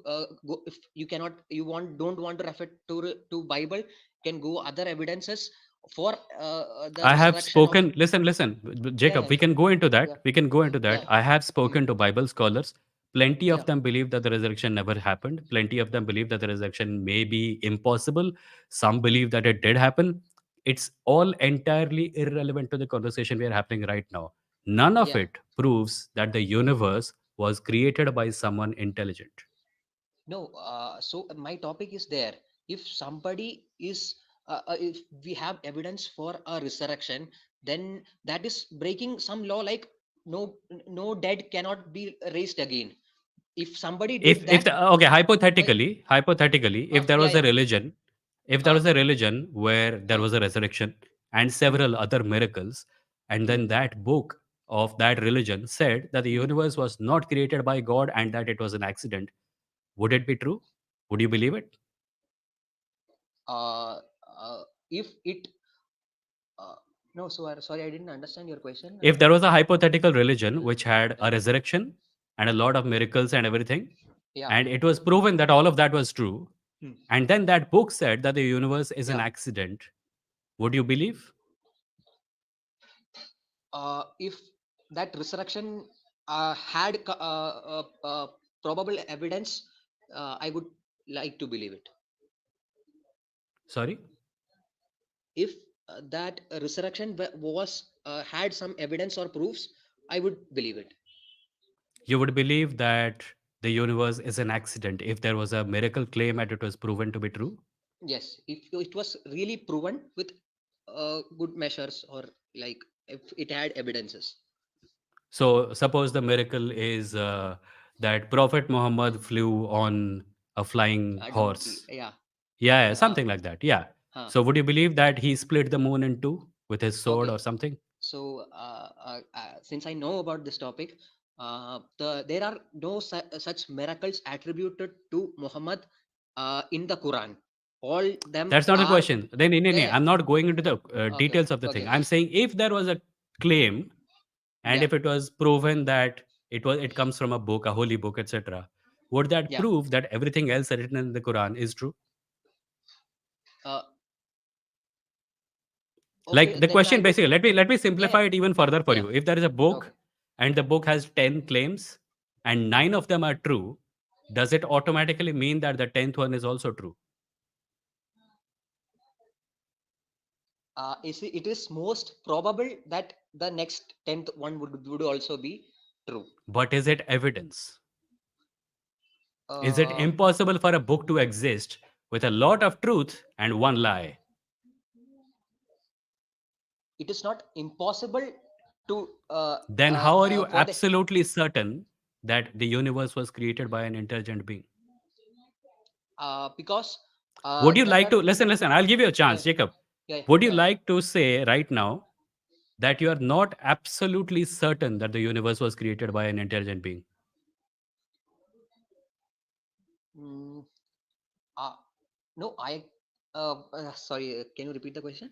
go, if you cannot, you don't want to refer to Bible, can go other evidences for the I have resurrection of, spoken, listen, yeah, Jacob, yeah, we can go into that. yeah, We can go into yeah, that. I have mm, spoken to Bible scholars. Plenty yeah, of them believe that the resurrection never happened. Plenty of them believe that the resurrection may be impossible. Some believe that it did happen. It's all entirely irrelevant to the conversation we are having right now. None of yeah. it proves that the universe was created by someone intelligent. No, so my topic is there. If somebody is, if we have evidence for a resurrection, then that is breaking some law. Like, no dead cannot be raised again. If somebody did If that, the, okay, uh, hypothetically, if there yeah, was a yeah, religion, if there uh, was a religion where there uh, was a resurrection and mm, several other miracles, and mm, then that book of that religion said that the mm, universe was not created by God and that it was an accident, would it be true? Would you believe it? uh, if it, uh, no, so sorry, I didn't understand your question. If there was a hypothetical religion which had a resurrection and a lot of Mm, miracles and everything, yeah, and it was proven that all of that was true, mm, and then that book said that the universe is an yeah. accident, would you believe? If that resurrection had probable evidence, I would like to believe it. Sorry? if that resurrection was had some evidence or proofs, I would believe it. You would believe that the universe is an accident if there was a miracle claim and it was proven to be true. Yes, if it was really proven with good measures, or like if it had evidences. So, suppose the miracle is that Prophet Muhammad flew on a flying Donkey, horse. yeah. Yeah, uh, something like that. Yeah. huh. So, would you believe that he split the moon in two with his sword Okay, or something? so since I know about this topic, there are no such miracles attributed to Muhammad in the Quran. All them That's not the are question. Then, there. I'm not going into the Okay, details of the thing. okay, I'm saying if there was a claim and yeah, if it was proven that it comes from a book, a holy book, etc., would that yeah. prove that everything else written in the Quran is true? Uh, Like okay, the then I question would. basically, let me Yeah, simplify it even further for yeah. you. If there is a book Okay. and the book has 10 claims and 9 of them are true, does it automatically mean that the 10th one is also true? It is most probable that the next 10th one would also be true. But is it evidence? Is it Uh, impossible for a book to exist with a lot of truth and one lie? it is not impossible to Then how are you for the absolutely certain that the universe was created by an intelligent being? because Would you there like are to listen? I'll give you a yeah, chance, Jacob. yeah, Would you yeah. like to say right now that you are not absolutely certain that the universe was created by an intelligent being? Mm, uh, no, I sorry, can you repeat the question?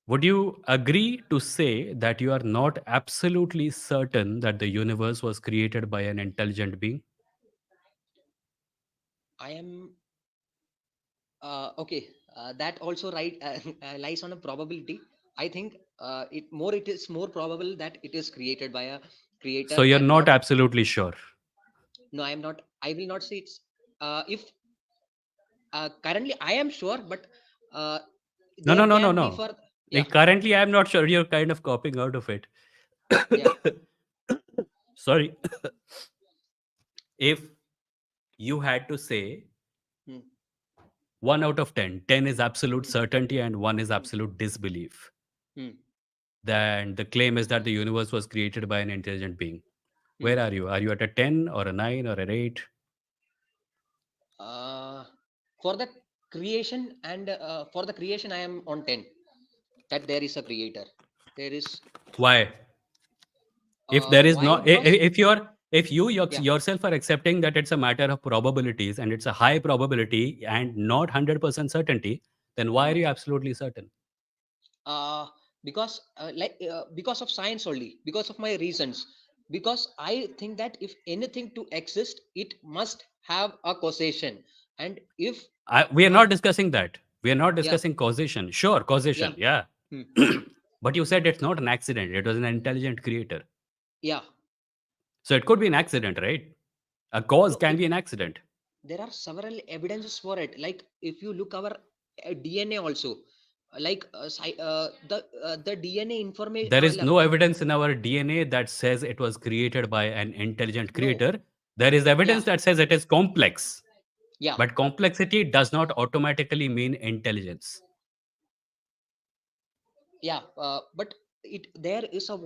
Would you agree to say that you are not absolutely certain that the universe was created by an intelligent being? I am okay. That also right lies on a probability. I think it is more probable that it is created by a So creator you're and not not. absolutely sure. No, I am not. I will not say it's. If currently I am sure, but uh, No, there no, no, no, can be no. for. Yeah, Like currently, I'm not sure. You're kind of copying out of it. yeah. Sorry. If you had to say Hmm, 1 out of 10, 10 is absolute certainty and 1 is absolute disbelief, hmm, then the claim is that the universe was created by an intelligent being. hmm. Where are you? Are you at a 10 or a 9 or an 8? Uh, for the creation and for the creation, I am on 10. That there is a creator. There is Why? If there is no, why? Because if you yeah. yourself are accepting that it's a matter of probabilities and it's a high probability and not 100% certainty, then why Hmm. are you absolutely certain? uh, because of science only, because of my reasons, because I think that if anything to exist, it must have a causation. And if We are uh, not discussing that. We are not yeah, discussing causation. Sure, yeah, causation, yeah. hmm, But you said it's not an accident. It was an intelligent creator. yeah. So it could be an accident, right? A cause No, can be an accident. there are several evidences for it, like if you look our DNA also, like the DNA information, There is no evidence in our DNA that says it was created by an intelligent no, creator. There is yeah, evidence that says it is complex. yeah, But complexity does not automatically mean intelligence. yeah. But it there is a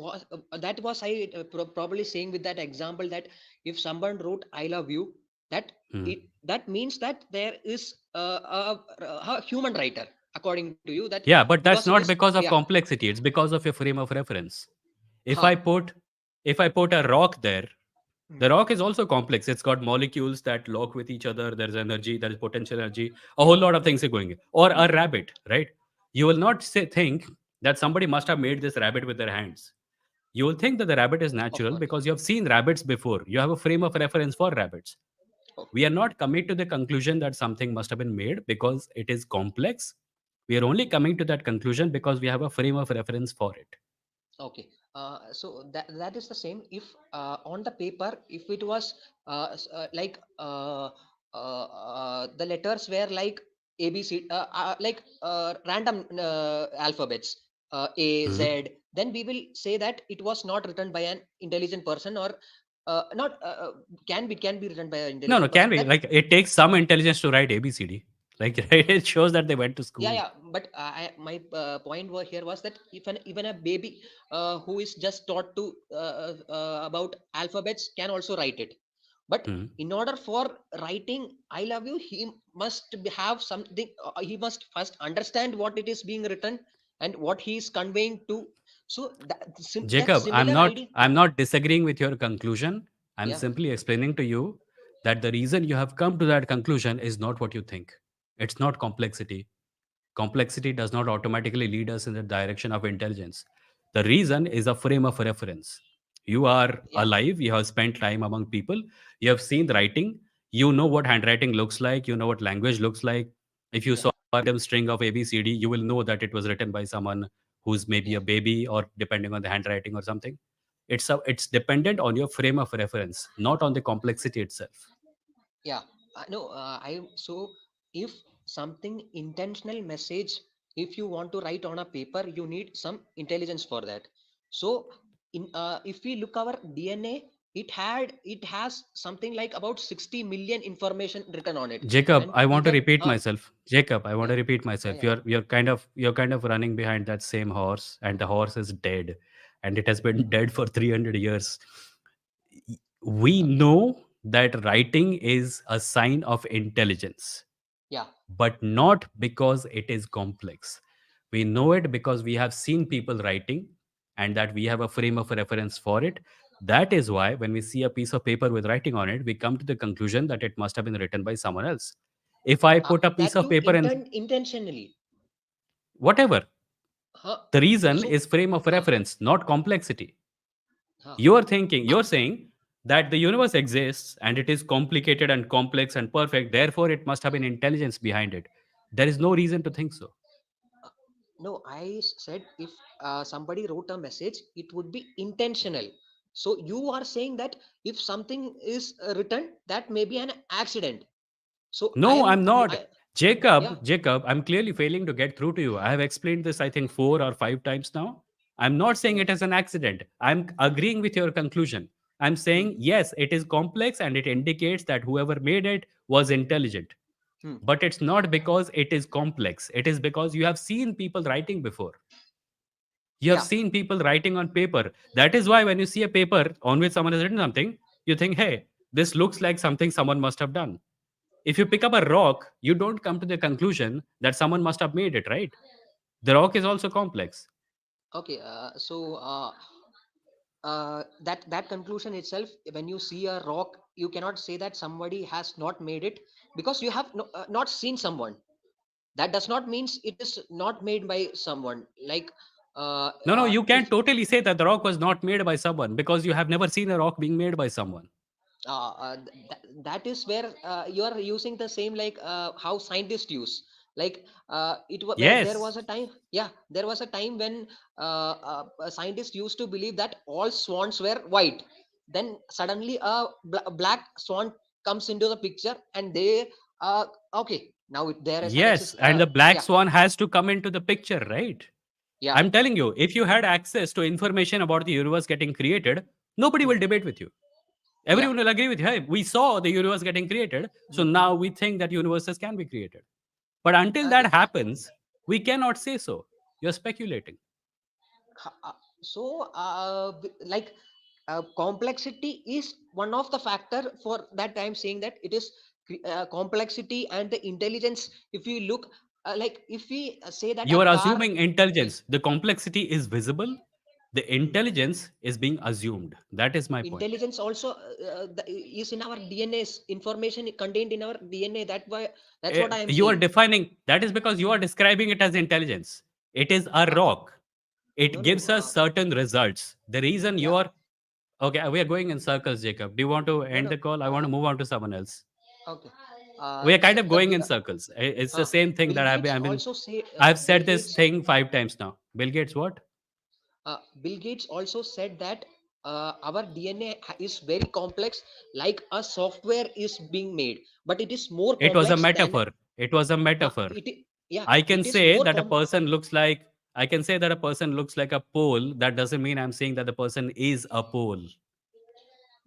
that was I probably saying with that example, that if someone wrote I love you, that Hmm. it that means that there is a human writer, according to you, that Yeah, but because that's it is. not because of Yeah. complexity. It's because of your frame of reference. If Huh. I put if I put a rock there, Hmm. the rock is also complex. It's got molecules that lock with each other. There's energy, there is potential energy. A whole lot of things are going. Or Hmm. a rabbit, right? You will not think that somebody must have made this rabbit with their hands. You will think that the rabbit is Of natural course. because you have seen rabbits before. You have a frame of reference for rabbits. Oh, We are not coming to the conclusion that something must have been made because it is complex. We are only coming to that conclusion because we have a frame of reference for it. okay. So that is the same. If on the paper, if it was like the letters were like ABC, like random alphabets, A, Mhm. Z, then we will say that it was not written by an intelligent person, or not can be written by an No, no, intelligent can person. we? That, Like, it takes some intelligence to write ABCD. Like, right? It shows that they went to yeah, school. yeah, but my point over here was that if even a baby who is just taught to about alphabets can also write it, but Hmm. in order for writing I love you, he must have something, he must first understand what it is being written and what he is conveying to. So that Jacob, similar idea. I'm not disagreeing with your conclusion. I'm Yeah, simply explaining to you that the reason you have come to that conclusion is not what you think. It's not complexity. Complexity does not automatically lead us in the direction of intelligence. The reason is a frame of reference. You are yeah, alive, you have spent time among people, you have seen the writing, you know what handwriting looks like, you know what language looks like. If you yeah, saw a random string of ABCD, you will know that it was written by someone who's maybe yeah, a baby, or depending on the handwriting or something. It's dependent on your frame of reference, not on the complexity itself. yeah. No, I so if something intentional message, if you want to write on a paper, you need some intelligence for that. So in if we look our DNA, it has something like about 60 million information written on it. Jacob, And I want to even repeat myself. Jacob, I want yeah, to repeat yeah, myself. yeah, You're kind of running behind that same horse, and the horse is dead, and it has been dead for 300 years. We okay, know that writing is a sign of intelligence, yeah, but not because it is complex. We know it because we have seen people writing, and that we have a frame of reference for it. That is why when we see a piece of paper with writing on it, we come to the conclusion that it must have been written by someone else. If I put a piece that of too paper and intentionally. whatever, Huh? the reason So is frame of huh, reference, not complexity. huh, You're saying that the universe exists and it is complicated and complex and perfect, therefore it must have been intelligence behind it. There is no reason to think so. uh, no, said if somebody wrote a message, it would be intentional. So you are saying that if something is written, that may be an accident. So I No, am I'm not. yeah, Jacob, I'm clearly failing to get through to you. I have explained this, I think, 4 or 5 times now. I'm not saying yeah. it is an accident. I'm agreeing with your conclusion. I'm saying, Hmm, yes, it is complex and it indicates that whoever made it was intelligent. hmm, But it's not because it is complex. It is because you have seen people writing before. You have yeah, seen people writing on paper. That is why when you see a paper on which someone has written something, you think, hey, this looks like something someone must have done. If you pick up a rock, you don't come to the conclusion that someone must have made it, right? The rock is also complex. okay. So that conclusion itself, when you see a rock, you cannot say that somebody has not made it, because you have not seen someone. That does not means it is not made by someone, like No, no, you if can't totally say that the rock was not made by someone because you have never seen a rock being made by someone. that is where you are using the same, like how scientists use, like there Yes, was a time, yeah, there was a time when scientists used to believe that all swans were white. Then suddenly a black swan comes into the picture, and they uh, okay, now there is an yes. exist And the black yeah, swan has to come into the picture, right? yeah, I'm telling you, if you had access to information about the universe getting created, nobody hmm, will debate with you. yeah, Everyone will agree with you. Hey, we saw the universe getting created, so hmm, now we think that universes can be created. But until that yeah. happens, we cannot say so. You're speculating. So like complexity is one of the factor for that I'm saying that it is complexity and the intelligence. If you look like if we say that You a are car, assuming yeah, intelligence. The complexity is visible. The hmm, intelligence is being assumed. That is my point. intelligence also is in our DNA's information contained in our DNA. That's what I am You are saying. defining, that is because you are describing it as intelligence. It is a uh, rock. no, It no, gives us certain results. The reason you yeah, are okay, we are going in circles, Jacob. Do you want to no, end no, the call? I want to move on to someone else. okay, We are kind so of going in circles. It's the same thing Bill that Gates also say I've Bill said this Gates thing 5 times now. Bill Gates, what? Bill Gates also said that our DNA is very complex, like a software is being made, but it is more It was a complex than. metaphor. It was a metaphor. Yeah, I can it is say more that a person looks like I can say that a person looks like a pole. That doesn't mean I'm saying that the person is a pole.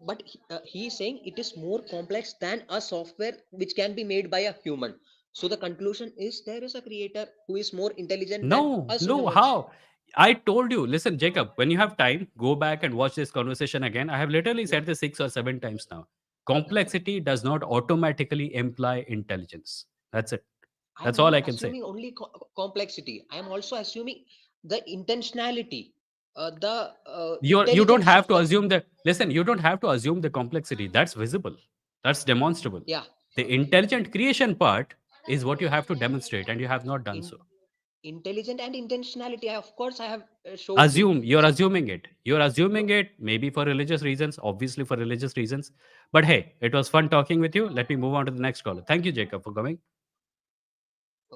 but he is saying it is more complex than a software which can be made by a human. So the conclusion is there is a creator who is more intelligent than No, us no, humans. how? I told you, listen, Jacob, when you have time, go back and watch this conversation again. I have literally Yeah, said this 6 or 7 times now. yeah, yeah. Complexity does not automatically imply intelligence. That's it. I am That's all not I can say. assuming only complexity. I am also assuming the intentionality, the You don't intelligence have of to the. assume the listen, you don't have to assume the complexity. That's visible. That's demonstrable. Yeah, The intelligent creation part is what you have to demonstrate, and you have not done in so. intelligent and intentionality. Of course, I have showed you Assume you're some. assuming it. You're No, assuming it, maybe for religious reasons, obviously for religious reasons. But hey, it was fun talking with you. Let me move on to the next caller. Thank you, Jacob, for coming.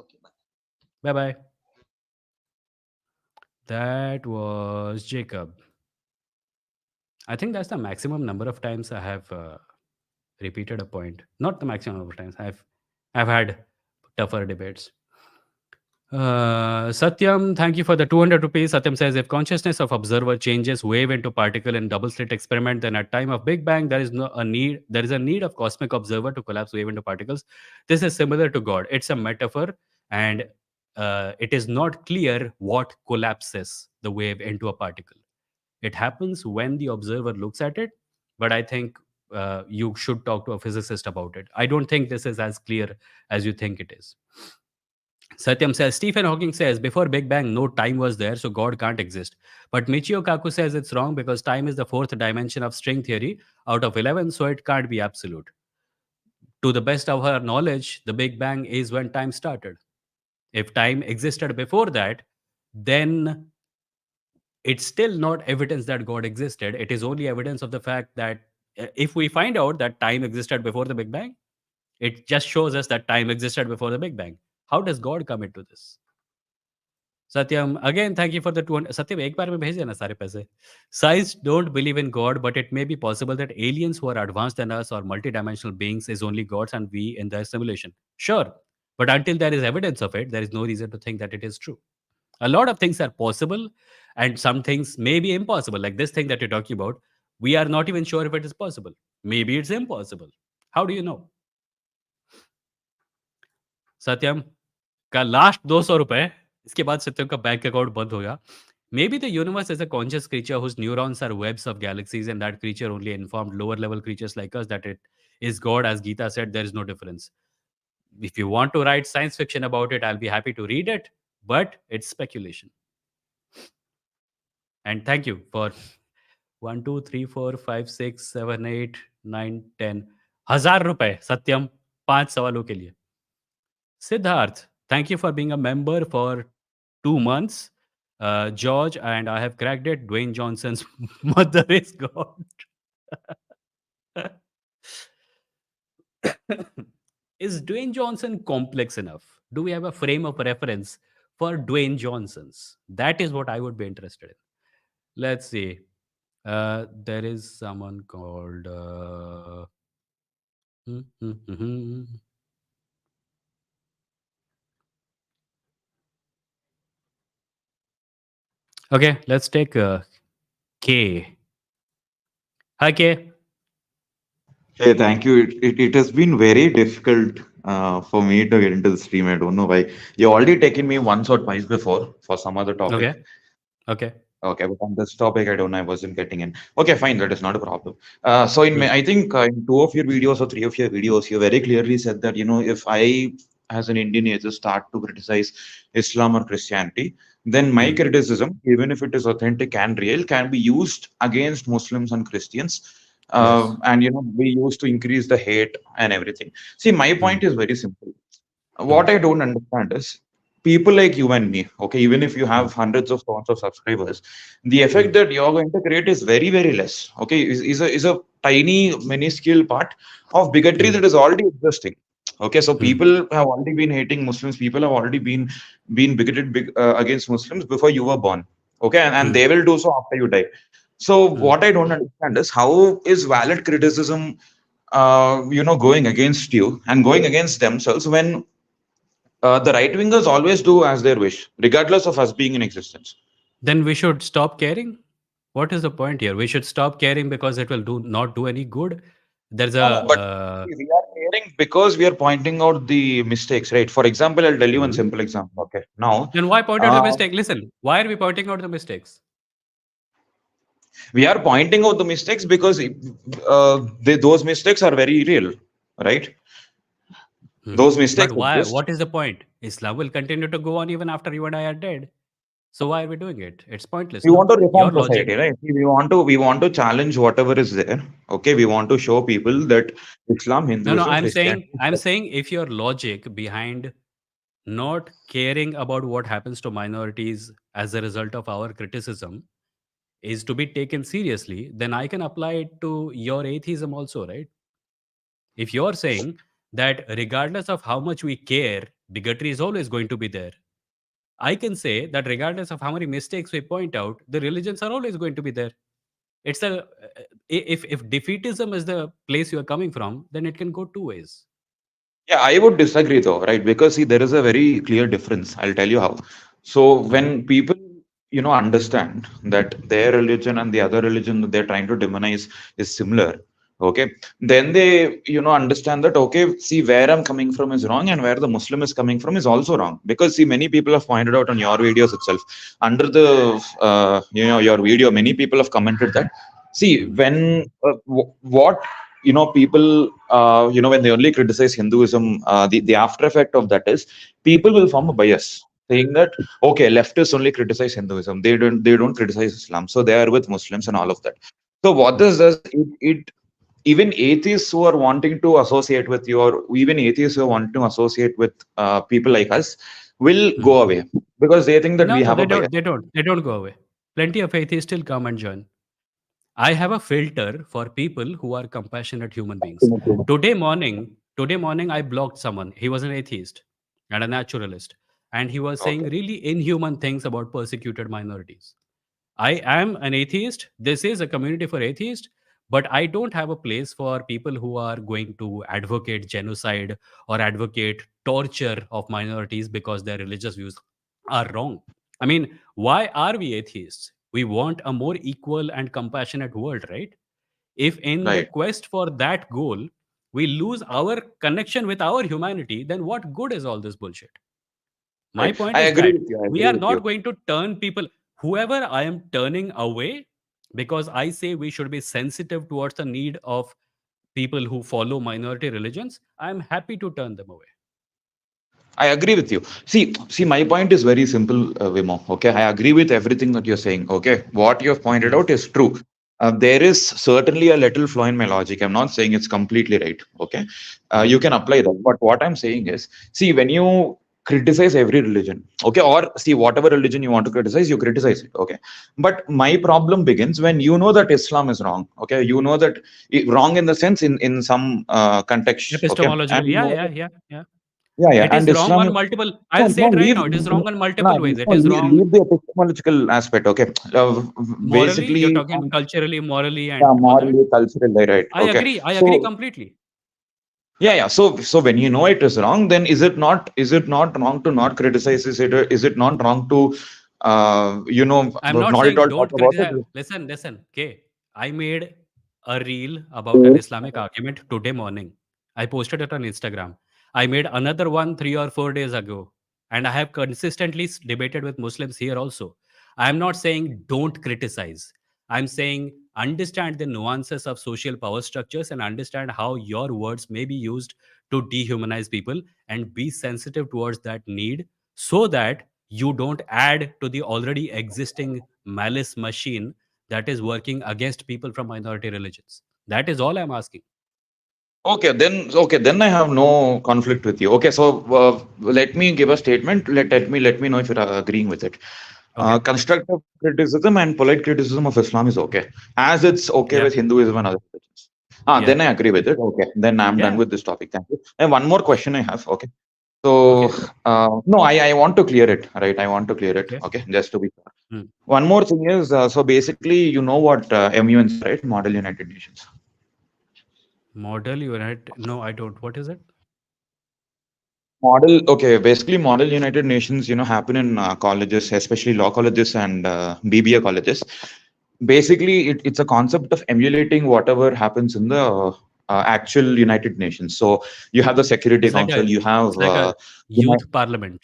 okay, bye. Bye bye. That was Jacob. I think that's the maximum number of times I have repeated a point. Not the maximum number of times. I've had tougher debates. Satyam, thank you for the 200 rupees. Satyam says, if consciousness of observer changes wave into particle in double slit experiment, then at time of Big Bang, there is a need of cosmic observer to collapse wave into particles. This is similar to God. It's a metaphor, and it is not clear what collapses the wave into a particle. It happens when the observer looks at it, but I think you should talk to a physicist about it. I don't think this is as clear as you think it is. Satyam says, Stephen Hawking says, before Big Bang, no time was there, so God can't exist. But Michio Kaku says it's wrong because time is the fourth dimension of string theory out of 11, so it can't be absolute. To the best of our knowledge, the Big Bang is when time started. If time existed before that, then it's still not evidence that God existed. It is only evidence of the fact that if we find out that time existed before the Big Bang, it just shows us that time existed before the Big Bang. How does God come into this? Satyam, again, thank you for the 200. Satyam, एक बार में भेज देना सारे पैसे. Science don't believe in God, but it may be possible that aliens who are advanced than us or multidimensional beings is only gods and we in their simulation. Sure, but until there is evidence of it, there is no reason to think that it is true. A lot of things are possible, and some things may be impossible. Like this thing that you're talking about, we are not even sure if it is possible. Maybe it's impossible. How do you know? सत्यम का last 200 रुपए इसके बाद सत्यम का bank account बंद हो गया. Maybe the universe is a conscious creature whose neurons are webs of galaxies, and that creature only informed lower level creatures like us that it is God. As Gita said, there is no difference. If you want to write science fiction about it, I'll be happy to read it, but it's speculation. And thank you for 1 2 3 4 5 6 7 8 9 10 हजार रुपए सत्यम 5 सवालों के लिए. Siddharth, thank you for being a member for 2 months. George, and I have cracked it. Dwayne Johnson's mother is God. Is Dwayne Johnson complex enough? Do we have a frame of reference for Dwayne Johnson's? That is what I would be interested in. Let's see. There is someone called. Okay, let's take K. Hi, K. Hey, thank you. It has been very difficult for me to get into the stream. I don't know why. You already taken me once or twice before for some other topic. Okay. Okay. Okay, but on this topic, I don't know. I wasn't getting in. Okay, fine. That is not a problem. So Hmm. I think in two of your videos or three of your videos, you very clearly said that if I, as an Indian, atheist, start to criticize Islam or Christianity, then my Hmm. criticism, even if it is authentic and real, can be used against Muslims and Christians, Yes. and be used to increase the hate and everything. See, my Hmm. point is very simple. Hmm. What I don't understand is people like you and me, okay, even if you Hmm. have hundreds of thousands of subscribers, the Hmm. effect that you're going to create is very, very less. Okay, is a tiny, minuscule part of bigotry Hmm. that is already existing. Okay, so Hmm. people have already been hating Muslims. People have already been bigoted against Muslims before you were born. Okay, and Hmm. they will do so after you die. So Hmm. what I don't understand is how is valid criticism, going against you and going against themselves when The right wingers always do as their wish, regardless of us being in existence. Then we should stop caring. What is the point here? We should stop caring because it will do not do any good. There's a No, no, but we are caring because we are pointing out the mistakes, right? For example, I'll tell you one Mhm. simple example. Okay, now Then why point out the uh, mistake? Listen, why are we pointing out the mistakes? we are pointing out the mistakes because those mistakes are very real, right? Those But mistakes why? exist. What is the point? Islam will continue to go on even after you and I are dead. So why are we doing it? It's pointless, We no? want to Your reform logic. society, right? We want to challenge whatever is there. Okay, we want to show people that Islam, No, no. Hinduism, Christianity. I'm saying if your logic behind not caring about what happens to minorities as a result of our criticism is to be taken seriously, then I can apply it to your atheism also, right? If you're saying that regardless of how much we care, bigotry is always going to be there, I can say that regardless of how many mistakes we point out, the religions are always going to be there. It's a if defeatism is the place you are coming from, then it can go two ways. Yeah, I would disagree though, right? Because see, there is a very clear difference. I'll tell you how. So Mhm. when people, understand that their religion and the other religion that they're trying to demonize is similar, okay, then they, understand that, okay, see, where I'm coming from is wrong and where the Muslim is coming from is also wrong. Because see, many people have pointed out on your videos itself, under the, your video, many people have commented that, see, Mhm. when, what people when they only criticize Hinduism, the after effect of that is people will form a Mhm. bias saying that, okay, leftists only criticize Hinduism, they don't criticize Islam, so they are with Muslims and all of that. So what Mhm. this does, it even atheists who are wanting to associate with you, or even atheists who want to associate with people like us, will Mhm. go away because they think that No, we no, have a they bias. don't. They don't. They don't go away. Plenty of atheists still come and join. I have a filter for people who are compassionate human beings. Today morning, I blocked someone. He was an atheist and a naturalist, and he was saying Okay. really inhuman things about persecuted minorities. I am an atheist. This is a community for atheists, but I don't have a place for people who are going to advocate genocide or advocate torture of minorities because their religious views are wrong. I mean, why are we atheists? We want a more equal and compassionate world, right? If in the Right. quest for that goal, we lose our connection with our humanity, then what good is all this bullshit? My Right. point I is agree that with you. I we agree are with you. not going to turn people, whoever I am turning away, because I say we should be sensitive towards the need of people who follow minority religions. I'm happy to turn them away. I agree with you. See, my point is very simple, Vimoh. Okay, I agree with everything that you're saying. Okay, what you have pointed Mhm. out is true. There is certainly a little flaw in my logic. I'm not saying it's completely right. Okay, you Mhm. can apply that. But what I'm saying is, see, when you criticize every religion, okay, or see whatever religion you want to criticize, you criticize it. Okay, but my problem begins when you know that Islam is wrong. Okay, you know that wrong in the sense in some context. Okay, and Epistemologically, you yeah, know yeah, that, yeah, yeah. yeah, yeah, It and is wrong Islam on is. multiple. No, I'll say no, it right leave, now. It is wrong on no, multiple ways. It no, is wrong leave the epistemological aspect. Okay, morally. You're basically, talking culturally, morally, yeah, and all that. morally, culturally, right? I Okay, agree. I agree so completely. yeah, yeah. So when you know it is wrong, then is it not wrong to not criticize? Is it not wrong to, I'm not not at saying all talk don't about criticize. it? Listen, listen. Okay. I made a reel about an Islamic argument today morning. I posted it on Instagram. I made another one 3 or 4 days ago. And I have consistently debated with Muslims here also. I'm not saying don't criticize. I'm saying understand the nuances of social power structures and understand how your words may be used to dehumanize people and be sensitive towards that need so that you don't add to the already existing malice machine that is working against people from minority religions. That is all I'm asking. Okay, then I have no conflict with you. Okay, so let me give a statement. Let me know if you're agreeing with it. Okay. Constructive criticism and polite criticism of Islam is okay, as it's okay Yeah. with Hinduism and other religions. Yeah. Then I agree with it. Okay, then I'm done Yeah. with this topic. Thank you. And one more question I have. Okay, so Okay. no, I want to clear it. Right, I want to clear it. Okay. Okay, just to be clear. Hmm. One more thing is, so basically, you know what MUNs are, right? Model United Nations. Model unit. No, I don't. What is it? Model, okay, basically model United Nations, happen in colleges, especially law colleges and BBA colleges. Basically, it's a concept of emulating whatever happens in the actual United Nations. So you have the Security It's like Council, a you have it's like a youth parliament.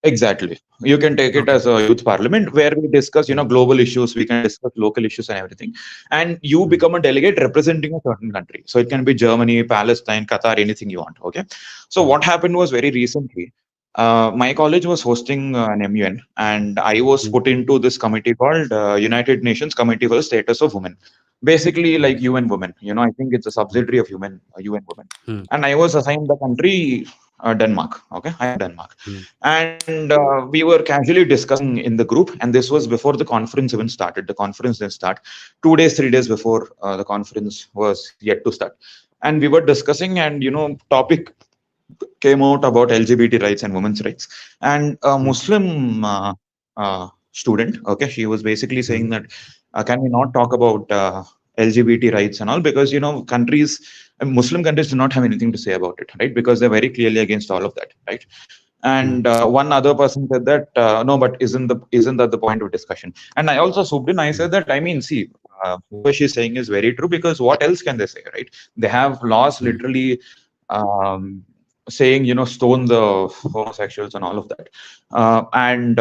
exactly. You can take it Okay. as a youth parliament where we discuss, Hmm. global issues. We can discuss local issues and everything. And you Hmm. become a delegate representing a certain country. So it can be Germany, Palestine, Qatar, anything you want. Okay. So Hmm. what happened was very recently, my college was hosting an MUN, and I was Hmm. put into this committee called United Nations Committee for the Status of Women. Basically, Hmm. like UN Women. I think it's a Hmm. subsidiary of UN Women. Hmm. And I was assigned the country Denmark. Okay, I am Denmark, Hmm. and we were casually discussing in the group, and this was before the conference even started. The conference didn't start. 2 days, 3 days before the conference was yet to start, and we were discussing, and topic came out about LGBT rights and women's rights, and a Hmm. Muslim student, okay, she was basically Hmm. saying that can we not talk about LGBT rights and all, because countries, Muslim countries do not have anything to say about it, right? Because they're very clearly against all of that, right? Hmm. And one other person said that no, but isn't that the point of discussion? And I also swooped in. I Hmm. said that, I mean, see, whatever she's saying is very true, because what else can they say, right? They have laws Hmm. literally um, saying, stone the homosexuals and all of that. And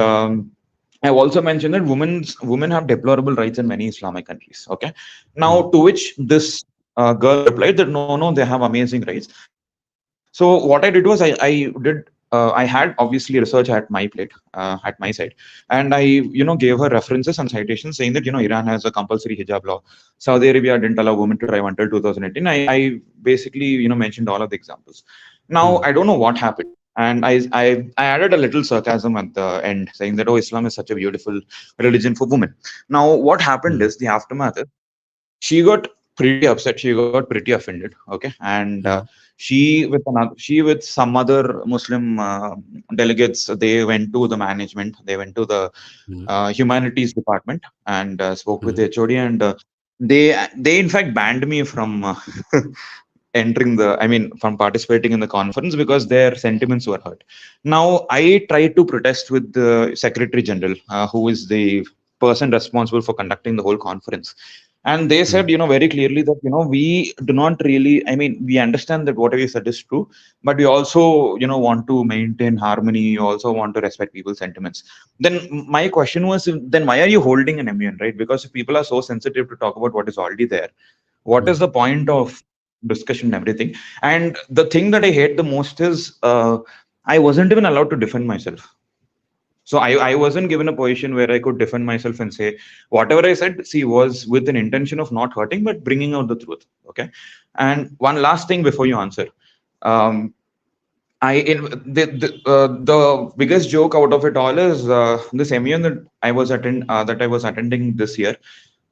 I've also mentioned that women have deplorable rights in many Islamic countries. Okay, Hmm. now to which this girl replied that no, no, they have amazing rights. So what I did was I had obviously research at my plate, at my side, and I gave her references and citations saying that Iran has a compulsory hijab law. Saudi Arabia didn't allow women to drive until 2018. I basically mentioned all of the examples. Now Hmm. I don't know what happened, and I added a little sarcasm at the end, saying that, oh, Islam is such a beautiful religion for women. Now what happened Hmm. is, the aftermath is, she got pretty upset, she got pretty offended, okay, and Hmm. she with some other Muslim delegates, they went to the management, they went to the Hmm. humanities department, and spoke with Hmm. the HOD, and they in fact banned me from entering the I mean from participating in the conference, because their sentiments were hurt. Now I tried to protest with the Secretary General, who is the person responsible for conducting the whole conference, and they Hmm. said very clearly that we do not really, I mean, we understand that whatever you said is true, but we also want to maintain harmony, you also want to respect people's sentiments. Then my question was, then why are you holding an MUN, right? Because if people are so sensitive to talk about what is already there, what Hmm. is the point of discussion and everything? And the thing that I hate the most is, I wasn't even allowed to defend myself. So I wasn't given a position where I could defend myself and say whatever I said, see, was with an intention of not hurting, but bringing out the truth. Okay. And one last thing before you answer. Um, the biggest joke out of it all is the seminar that I was attending this year.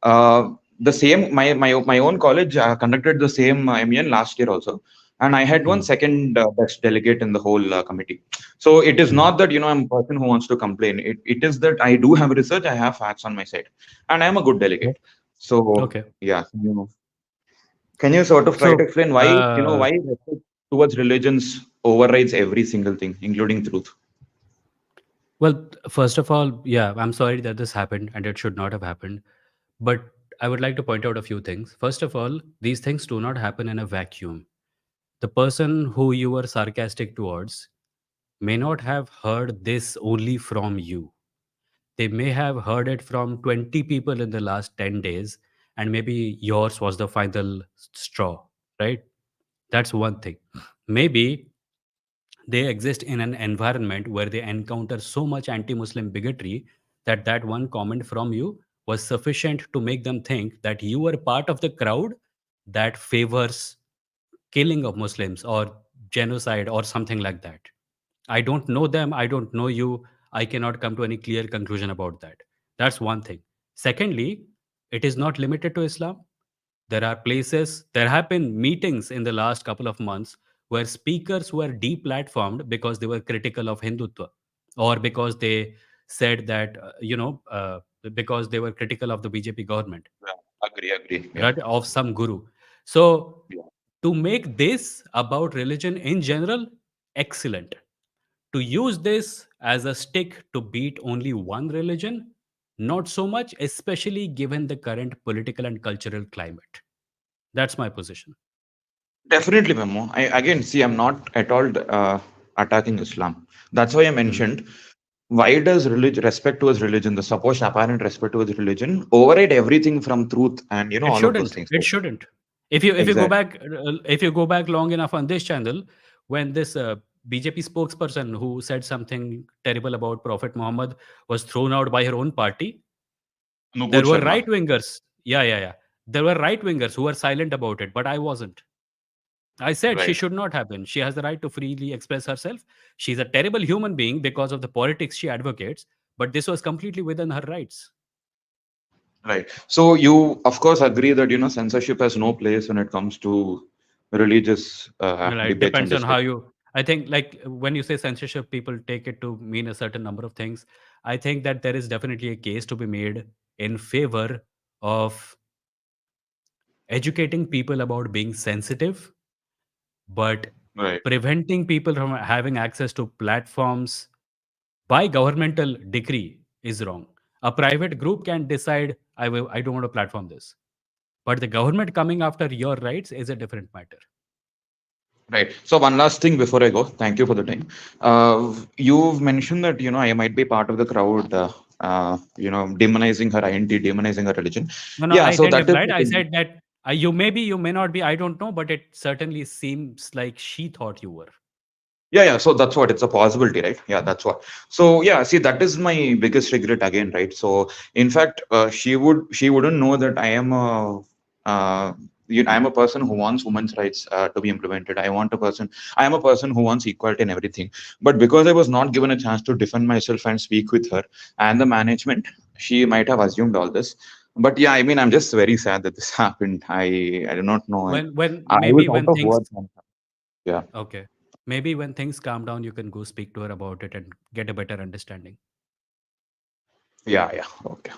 The same my own college conducted the same MEN last year also, and I had one Hmm. second best delegate in the whole committee. So it is Hmm. not that I'm a person who wants to complain. It is that I do have research, I have facts on my side, and I am a good Oh, delegate. So okay. yeah, can you sort of try to So, explain why why respect towards religions overrides every single thing, including truth? well, first of all, yeah, I'm sorry that this happened and it should not have happened. But I would like to point out a few things. First of all, these things do not happen in a vacuum. The person who you were sarcastic towards may not have heard this only from you. They may have heard it from 20 people in the last 10 days, and maybe yours was the final straw, right? That's one thing. Maybe they exist in an environment where they encounter so much anti-Muslim bigotry that that one comment from you was sufficient to make them think that you were part of the crowd that favors killing of Muslims or genocide or something like that. I don't know them, I don't know you, I cannot come to any clear conclusion about that. That's one thing. Secondly, it is not limited to Islam. There are places, there have been meetings in the last couple of months where speakers were deplatformed because they were critical of Hindutva, or because they said that, because they were critical of the BJP government, Yeah, agree, agree. Yeah, right? Of some guru. So yeah. To make this about religion in general, excellent. To use this as a stick to beat only one religion, not so much, especially given the current political and cultural climate. That's my position. Definitely, Memo. I again see. I'm not at all attacking Islam. That's why I Hmm. mentioned. Why does religion, respect towards religion, the supposed apparent respect towards religion, override everything from truth and It all of those shouldn't. things? It shouldn't. If you go Exactly. back if you go back long enough on this channel, when this BJP spokesperson who said something terrible about Prophet Muhammad was thrown out by her own party, Nupur there were Sharma. right wingers. Yeah, yeah, yeah. There were right wingers who were silent about it, but I wasn't. I said she Right. should not have been. She has the right to freely express herself. She's a terrible human being because of the politics she advocates, but this was completely within her rights. Right. So you, of course, agree that censorship has no place when it comes to religious Well, it debates and depends on how discussion. you. I think, like when you say censorship, people take it to mean a certain number of things. I think that there is definitely a case to be made in favor of educating people about being sensitive, but Right. preventing people from having access to platforms by governmental decree is wrong. A private group can decide, I don't want to platform this, but the government coming after your rights is a different matter. Right. So one last thing before I go. Thank you for the time. You've mentioned that I might be part of the crowd. Demonizing her identity, demonizing her religion. No, no, Yeah. I So didn't that is imply it. the I thing. said that you maybe, you may not be. I don't know, but it certainly seems like she thought you were. Yeah, yeah. So that's what it's a possibility, right? Yeah, that's what. So yeah, see, that is my biggest regret again, right? So in fact, she wouldn't know that uh, I am a person who wants women's rights to be implemented. I am a person who wants equality and everything. But because I was not given a chance to defend myself and speak with her and the management, she might have assumed all this. But yeah, I mean, I'm just very sad that this happened. I do not know. When I was maybe out when of things words. Yeah, okay, maybe when things calm down, you can go speak to her about it and get a better understanding. yeah, yeah. Okay.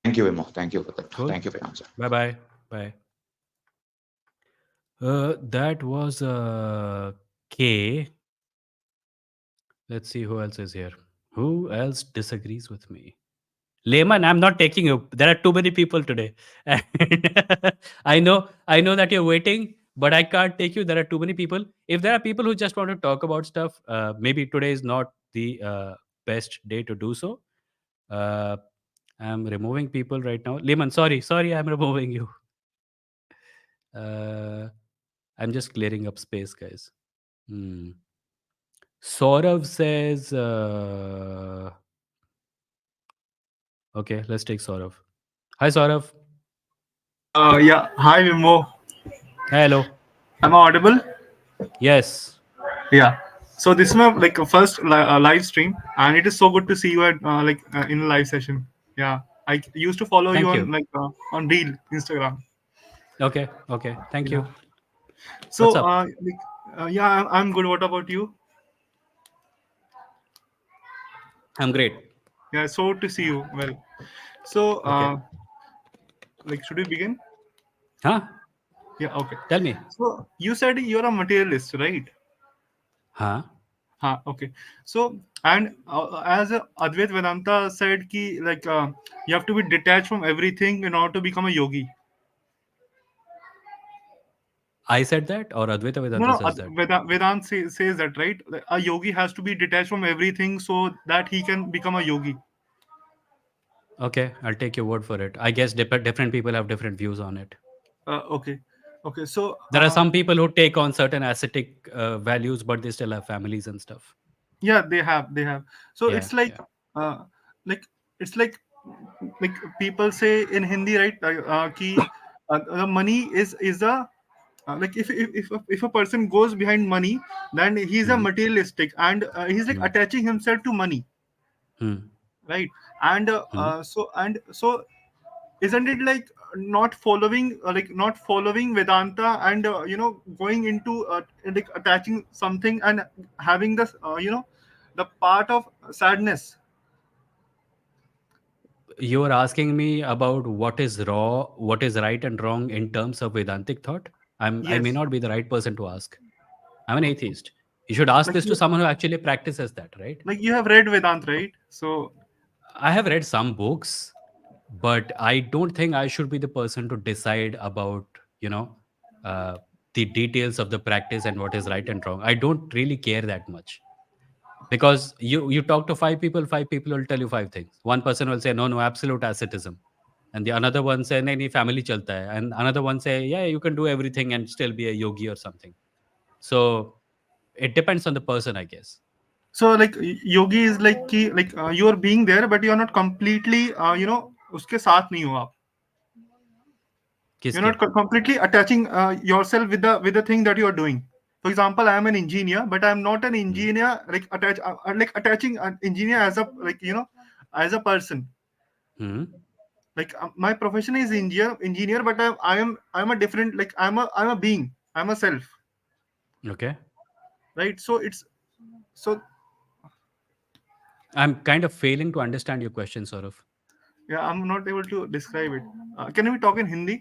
Thank you, Vimoh. Thank you for that. Cool. Thank you for your answer. Bye bye. Bye. That was K. Let's see who else is here. Who else disagrees with me? Layman, I'm not taking you. There are too many people today. And I know that you're waiting, but I can't take you. There are too many people. If there are people who just want to talk about stuff, maybe today is not the best day to do so. Uh, I'm removing people right now. Layman, sorry, I'm removing you. Uh, I'm just clearing up space, guys. Hmm. Saurav says, okay, let's take Saurav. Hi, Saurav. Yeah. Hi, Vimoh. Hello. Am I audible? Yes. Yeah. So this is my first live stream, and it is so good to see you at in a live session. Yeah. I used to follow you Thank you. on Reel Instagram. Okay, okay. Thank Yeah. you. What's So up? yeah, I'm good. What about you? I'm great. Yeah. So to see you. Well. So Okay. should we begin? Huh? Yeah. Okay. Tell me. So you said you're a materialist, right? Huh? Okay. So, and as Advait Vedanta said, ki you have to be detached from everything in order to become a yogi. I said that or Advaita No, Vedanta no, says that? Vedant says that, right? Like, a yogi has to be detached from everything so that he can become a yogi. Okay, I'll take your word for it. I guess different people have different views on it. Okay. Okay. So, There are some people who take on certain ascetic values, but they still have families and stuff. yeah, they have. So Yeah, it's like, yeah. uh, like it's like people say in Hindi, right? Ki the money is a if a person goes behind money, then he's a Hmm. materialistic, and he's like Hmm. attaching himself to money, Hmm. right? And Hmm. so isn't it like not following Vedanta, and going into like attaching something and having this the part of sadness. You are asking me about what is raw, what is right and wrong in terms of Vedantic thought? I may Yes. not be the right person to ask. I'm an atheist. You should ask Like this to someone who actually practices that, right? you have read Vedant, right? So I have read some books, but I don't think I should be the person to decide about, you know, uh, the details of the practice and what is right and wrong. I don't really care that much, because you talk to five people will tell you five things. One person will say no, no, absolute asceticism, and the another one say nahi, nahi, family chalta hai, and another one say yeah, you can do everything and still be a yogi or something. So it depends on the person, I guess. like yogi is like कि like you are being there but you are not completely उसके साथ नहीं हो आप. You're किसके? not completely attaching yourself with the thing that you are doing. For example, I am an engineer, but I am not an Hmm. engineer like attaching an engineer as a as a person. Hmm. Like my profession is engineer, but I'm a different, like I'm a being, I'm a self, Okay. right? So it's so I'm kind of failing to understand your question, sort of. yeah, I'm not able to describe it. Can we talk in Hindi?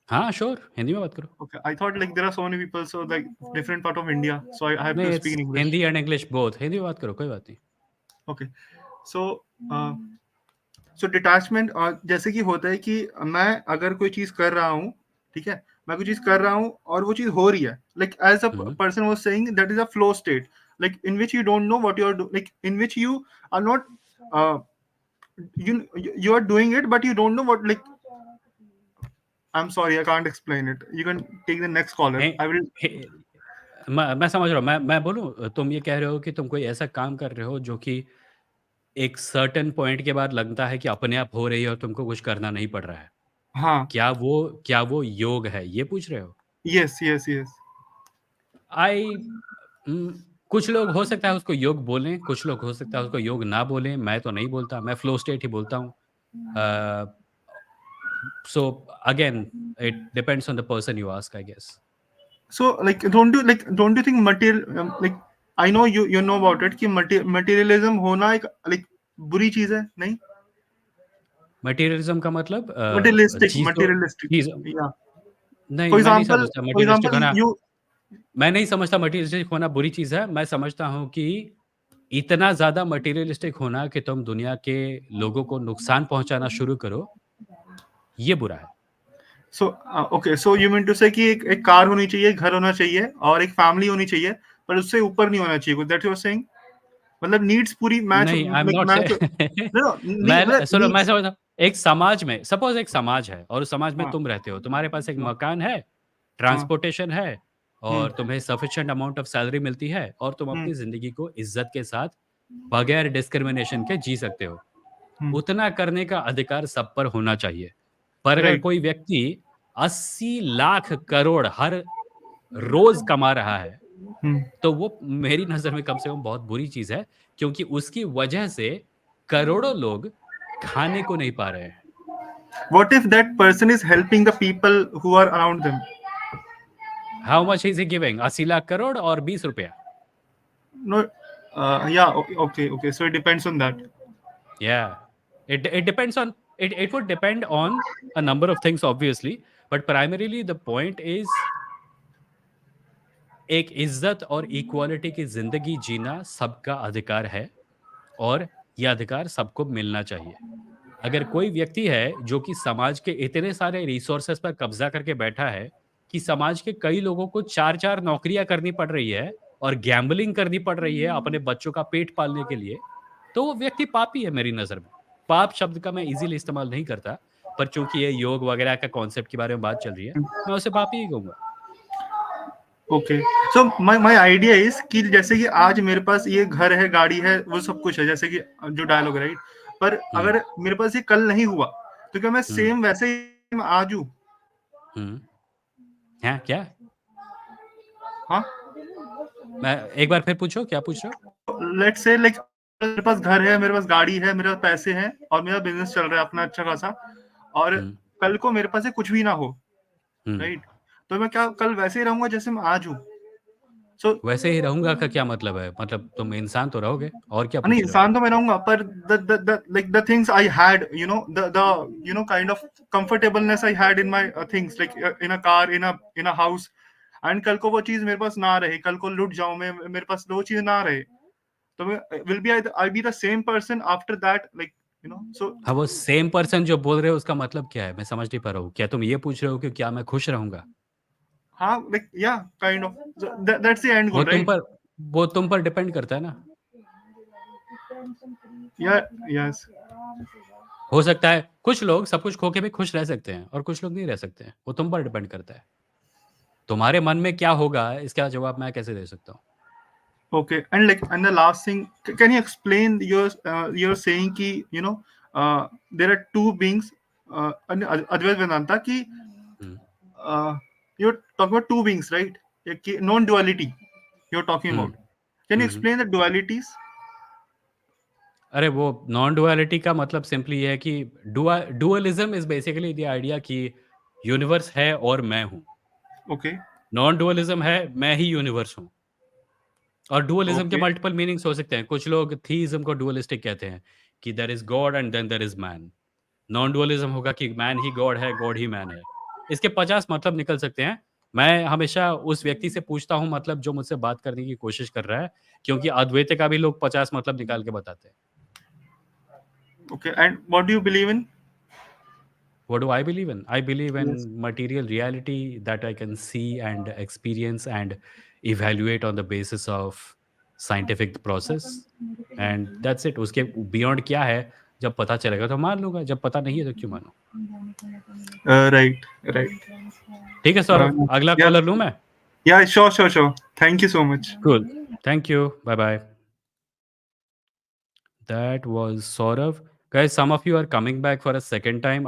हाँ, sure, Hindi में बात करो. Okay, I thought like there are so many people, so like different part of India, so I have to नहीं, speak it's in English. Hindi and English both. Hindi में बात करो, कोई बात नहीं. Okay, so सो डिटैचमेंट जैसे कि होता है कि मैं अगर कोई चीज कर रहा हूँ, ठीक है, मैं कोई चीज कर रहा हूँ और वो चीज हो रही है, like as a hmm. Person was saying that is a flow state, like in which you don't know what you are doing, like in which you are not uh, you are doing it but you don't know what, like I'm sorry, I can't explain it. You can take the next caller. He- I will. मैं समझ रहा हूँ. मैं बोलूँ, तुम ये कह रहे हो कि तुम कोई ऐसा काम कर रहे हो जो कि एक सर्टेन पॉइंट के बाद लगता है कि अपने आप हो रही है और तुमको कुछ करना नहीं पड़ रहा है. हाँ. क्या वो योग है, ये पूछ रहे हो? Yes, yes, yes. आई कुछ लोग हो सकता है उसको योग बोलें, कुछ लोग हो सकता है उसको योग ना बोलें. मैं तो नहीं बोलता, मैं फ्लो स्टेट ही बोलता हूँ. So again, it depends on the person you ask, I guess. So like don't you think material like I know you know about it कि materialism होना एक like बुरी चीज है नहीं? मटेरियलिज्म का मतलब Materialistic, चीज़ yeah. नहीं, For मैं नहीं example, समझता मटेरियलिस्टिक होना. you. मैं नहीं समझता मटेरियलिस्टिक होना बुरी चीज़ है. मैं समझता हूँ कि इतना ज़्यादा मटेरियलिस्टिक होना कि तुम दुनिया के लोगों को नुकसान पहुँचाना शुरू करो, ये बुरा है. So okay, so you mean to say कि एक कार होनी चाहिए, घर होना चाहिए और एक फैमिली होनी चाहिए, पर उससे ऊपर नहीं होना चाहिए. That you are saying? मतलब नीड्स पूरी मैच, नहीं, आई एम like नॉट से मैच. No, मैं मतलब सुनो, मैं नीड्स. समझता हूँ, एक समाज में सपोज़ एक समाज है और उस समाज में हाँ, तुम रहते हो. तुम्हारे पास एक हाँ, मकान है, हाँ. ट्रांसपोर्टेशन है हम्म, और तुम्हें सफिशिएंट अमाउंट ऑफ सैलरी मिलती है और तुम हम्म, अपनी ज़िंदगी को इज़्ज़त के साथ, बगैर डिस्क्रिमिनेशन के जी सकते हो. हम्म. उतना करने का अधिकार सब पर होना चाहिए. पर अगर Right. कोई व्यक्ति 80 लाख करोड़ हर रोज़ कमा रहा है, हम्म. तो वो मेरी नज़र में कम से कम बहुत बुरी चीज़ है, क्योंकि उसकी वजह से करोड़ों लोग खाने को नहीं पा रहे हैं. What if that person is helping the people who are around them? How much is he giving? 80 lakh crore और ₹20. No. Yeah. Okay. Okay. Okay. So it depends on that. Yeah. It depends on, it would depend on a number of things obviously, but primarily the point is एक इज़्ज़त और equality की ज़िंदगी जीना सबका अधिकार है और ये अधिकार सबको मिलना चाहिए. अगर कोई व्यक्ति है जो कि समाज के इतने सारे रिसोर्सेज पर कब्जा करके बैठा है कि समाज के कई लोगों को 4-4 नौकरियां करनी पड़ रही है और गैम्बलिंग करनी पड़ रही है अपने बच्चों का पेट पालने के लिए, तो वो व्यक्ति पापी है मेरी नज़र में. पाप शब्द का मैं इज़िली इस्तेमाल नहीं करता, पर चूंकि ये योग वगैरह का कॉन्सेप्ट के बारे में बात चल रही है, मैं उसे पापी ही कहूँगा. Okay, so my idea is कि जैसे कि आज मेरे पास ये घर है, गाड़ी है, वो सब कुछ है, जैसे कि जो डायलॉग है, राइट. पर हुँ, अगर मेरे पास ये कल नहीं हुआ तो क्या मैं हुँ, सेम वैसे ही आज हूँ? हुँ. हैं, क्या? हाँ. मैं एक बार फिर पूछो, क्या पूछ रहे हो? लेट्स से लाइक मेरे पास घर है, मेरे पास गाड़ी है, मेरे पास पैसे हैं और मेरा बिजनेस चल रहा है अपना अच्छा खासा, और हुँ, कल को मेरे पास कुछ भी ना हो, हुँ. राइट. तो मैं क्या कल वैसे ही रहूंगा जैसे मैं आज हूँ? सो वैसे ही रहूंगा का क्या मतलब है? मतलब तुम इंसान तो रहोगे, और क्या नहीं, पूछ रहे हो आप? इंसान तो मैं रहूंगा, पर the things I had, the kind of comfortableness I had in my things, like in a car, in a house, and कल को वो चीज मेरे पास ना रहे, कल को लुट जाऊं मैं, मेरे पास वो चीज ना रहे, तो मैं I'll be the same person after that, like, so हाँ, वो सेम पर्सन जो बोल रहे हो उसका मतलब क्या है? मैं समझ नहीं पा रहा हूँ। क्या तुम ये पूछ रहे हो कि क्या मैं खुश रहूंगा? हाँ, like, yeah, kind of, so that's the end वो goal, तुम right? पर वो तुम पर डिपेंड करता है ना। Yeah, yes. हो सकता है कुछ लोग सब कुछ खो के भी खुश रह सकते हैं और कुछ लोग नहीं रह सकते हैं। वो तुम पर डिपेंड करता है। तुम्हारे मन में क्या होगा, इसका जवाब मैं कैसे दे सकता हूँ? Okay, and the last thing, can you explain your saying ki, there are two beings, Advaita Vedanta ki, hmm, uh, you're talking about two beings, right? Non-duality you're talking hmm, about. Can you hmm, hmm. explain the dualities? अरे वो non duality का मतलब simply ये है कि डुअलिज़्म is basically the idea कि universe है और मैं हूँ। Okay, नॉन डुअलिज़्म है मैं ही यूनिवर्स हूँ। और डुअलिज़्म के okay, मल्टीपल मीनिंग्स हो सकते हैं। कुछ लोग थीइज़्म को डुअलिस्टिक कहते हैं कि there is God and then there is man. Non dualism होगा कि मैन ही गॉड है, गॉड ही मैन है। इसके 50 मतलब निकल सकते हैं। मैं हमेशा उस व्यक्ति से पूछता हूँ मतलब जो मुझसे बात करने की कोशिश कर रहा है, क्योंकि अद्वैत का भी लोग 50 मतलब निकाल के बताते हैं। okay. And what do you believe in? What do I believe in? I believe Yes. in material reality that I can see and experience and evaluate on the basis of scientific process. And that's it. उसके beyond क्या है, जब पता चलेगा तो मान लूँगा, जब पता नहीं है तो क्यों मानूँ? Right, right. ठीक है Uh, सौरभ, अगला yeah, कॉलर लूँ मैं? yeah, sure. Thank you so much. Cool. Thank you. Bye-bye. That was Saurav. Guys, some of you are coming back for a second time.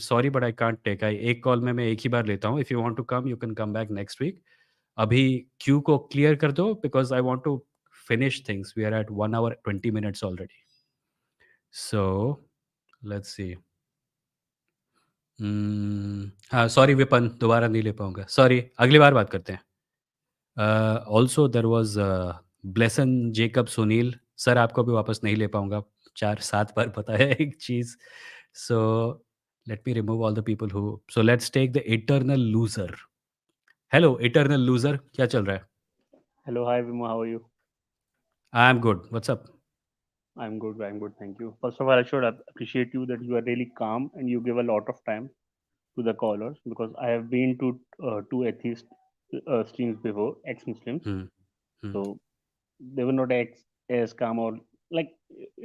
Sorry, but I can't take. एक call में मैं एक ही बार लेता हूँ. If you want to come, you can come back next week. अभी Q को clear कर दो because I want to finish things. We are at 1 hour 20 minutes already. So let's see. हाँ सॉरी विपन, दोबारा नहीं ले पाऊंगा. सॉरी, अगली बार बात करते हैं. Also there was Blessan Jacob Sunil sir, आपको भी वापस नहीं ले पाऊंगा. 4-7 बार पता है एक चीज़. So let me remove all the people who. So let's take the eternal loser. Hello eternal loser, क्या चल रहा है? Hello, hi Vimoh, how are you? I am good, what's up? I'm good, thank you. First of all, I should appreciate you that you are really calm and you give a lot of time to the callers because I have been to two atheist streams before, ex-Muslims, so they were not as calm or like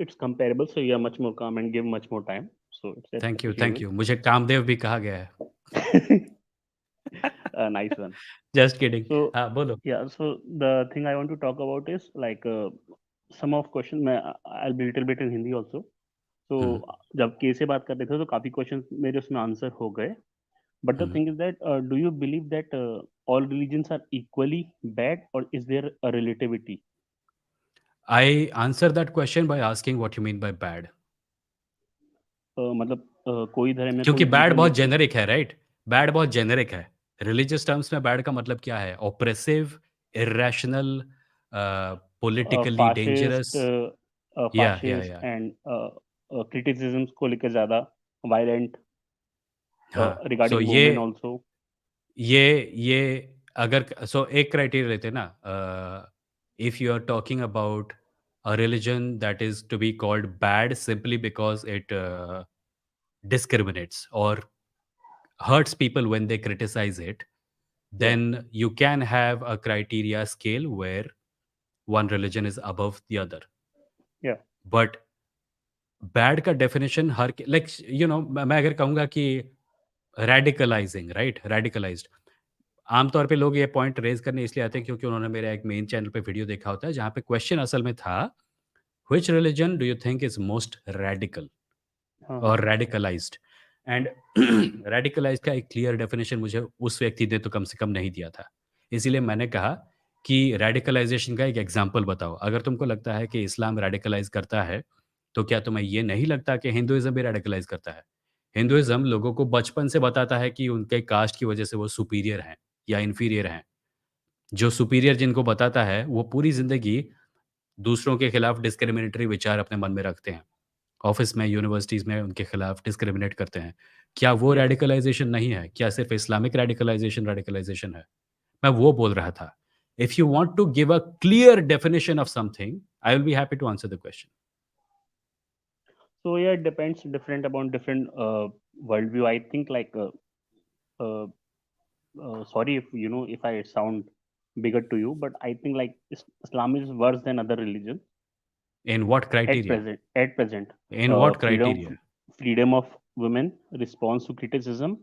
it's comparable. So you are much more calm and give much more time. So it's thank you. मुझे कामदेव भी कहा गया है. appreciable. Nice one. Just kidding. So हाँ बोलो. yeah, so the thing I want to talk about is like some of questions. I'll be little bit in Hindi also. तो जब के से बात कर रहे थे तो काफी क्वेश्चन मेरे उसमें आंसर हो गए. But the thing is that do you believe that all religions are equally bad और is there a relativity? I answer that question by asking what you mean by bad. मतलब कोई धर्म में क्योंकि कोई बैड दूसरे बहुत जेनेरिक है, राइट? बैड बहुत जेनेरिक है. रिलीजियस टर्म्स में बैड का मतलब क्या है? Oppressive, irrational, politically dangerous. Fascist या फाशिस्ट एंड क्रिटिसिज्म्स को लेकर ज्यादा वायलेंट हाँ. So regarding women also. ये अगर सो एक क्राइटेरिया लेते हैं ना. If you are talking about a religion that is to be called bad simply because it discriminates or hurts people when they criticize it, then you can have a criteria scale where one religion is above the other. या But bad का definition her like you know, मैं अगर कहूँगा कि रेडिकलाइजिंग, right, radicalised, आमतौर पे लोग ये पॉइंट रेज करने इसलिए आते हैं क्योंकि उन्होंने मेरा एक मेन चैनल पे वीडियो देखा होता है जहाँ पे क्वेश्चन असल में था, which religion do you think is most radical और रेडिकलाइज्ड. एंड रेडिकलाइज्ड का एक क्लियर डेफिनेशन मुझे उस व्यक्ति ने तो कम से कम नहीं दिया था. इसीलिए मैंने कहा कि रेडिकलाइजेशन का एक एग्जांपल बताओ. अगर तुमको लगता है कि इस्लाम रेडिकलाइज करता है, तो क्या तुम्हें ये नहीं लगता कि हिंदुइज्म भी रेडिकलाइज करता है? हिंदुइज्म लोगों को बचपन से बताता है कि उनके कास्ट की वजह से वो सुपीरियर हैं या इन्फीरियर हैं. जो सुपीरियर जिनको बताता है, वो पूरी ज़िंदगी दूसरों के खिलाफ डिस्क्रिमिनेटरी विचार अपने मन में रखते हैं। ऑफ़िस में, यूनिवर्सिटीज़ में उनके खिलाफ डिस्क्रिमिनेट करते हैं। क्या वो Yes. रेडिकलाइज़ेशन नहीं है? क्या सिर्फ़ इस्लामिक रेडिकलाइज़ेशन है? मैं वो बोल रहा था। If you want to give a clear definition of something, I will be happy to answer the question. So yeah, it depends different about different worldview. I think like uh, sorry if if I sound bigger to you, but I think like Islam is worse than other religions in what at criteria? present. At present, in what freedom criteria? freedom of women, response to criticism,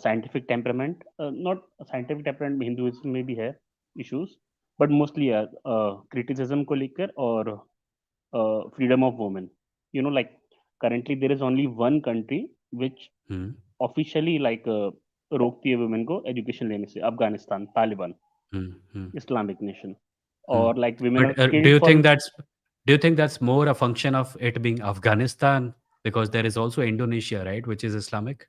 scientific temperament. Not scientific temperament में Hinduism में भी है issues, but mostly criticism को लेकर और freedom of women. Like currently there is only one country which hmm, officially like रोकती है women को एजुकेशन लेने से, Afghanistan, Taliban, hmm, hmm, Islamic nation. Hmm. और like women are But, killed for do you think that's more a function of it being Afghanistan? Because there is also Indonesia, right, which is Islamic?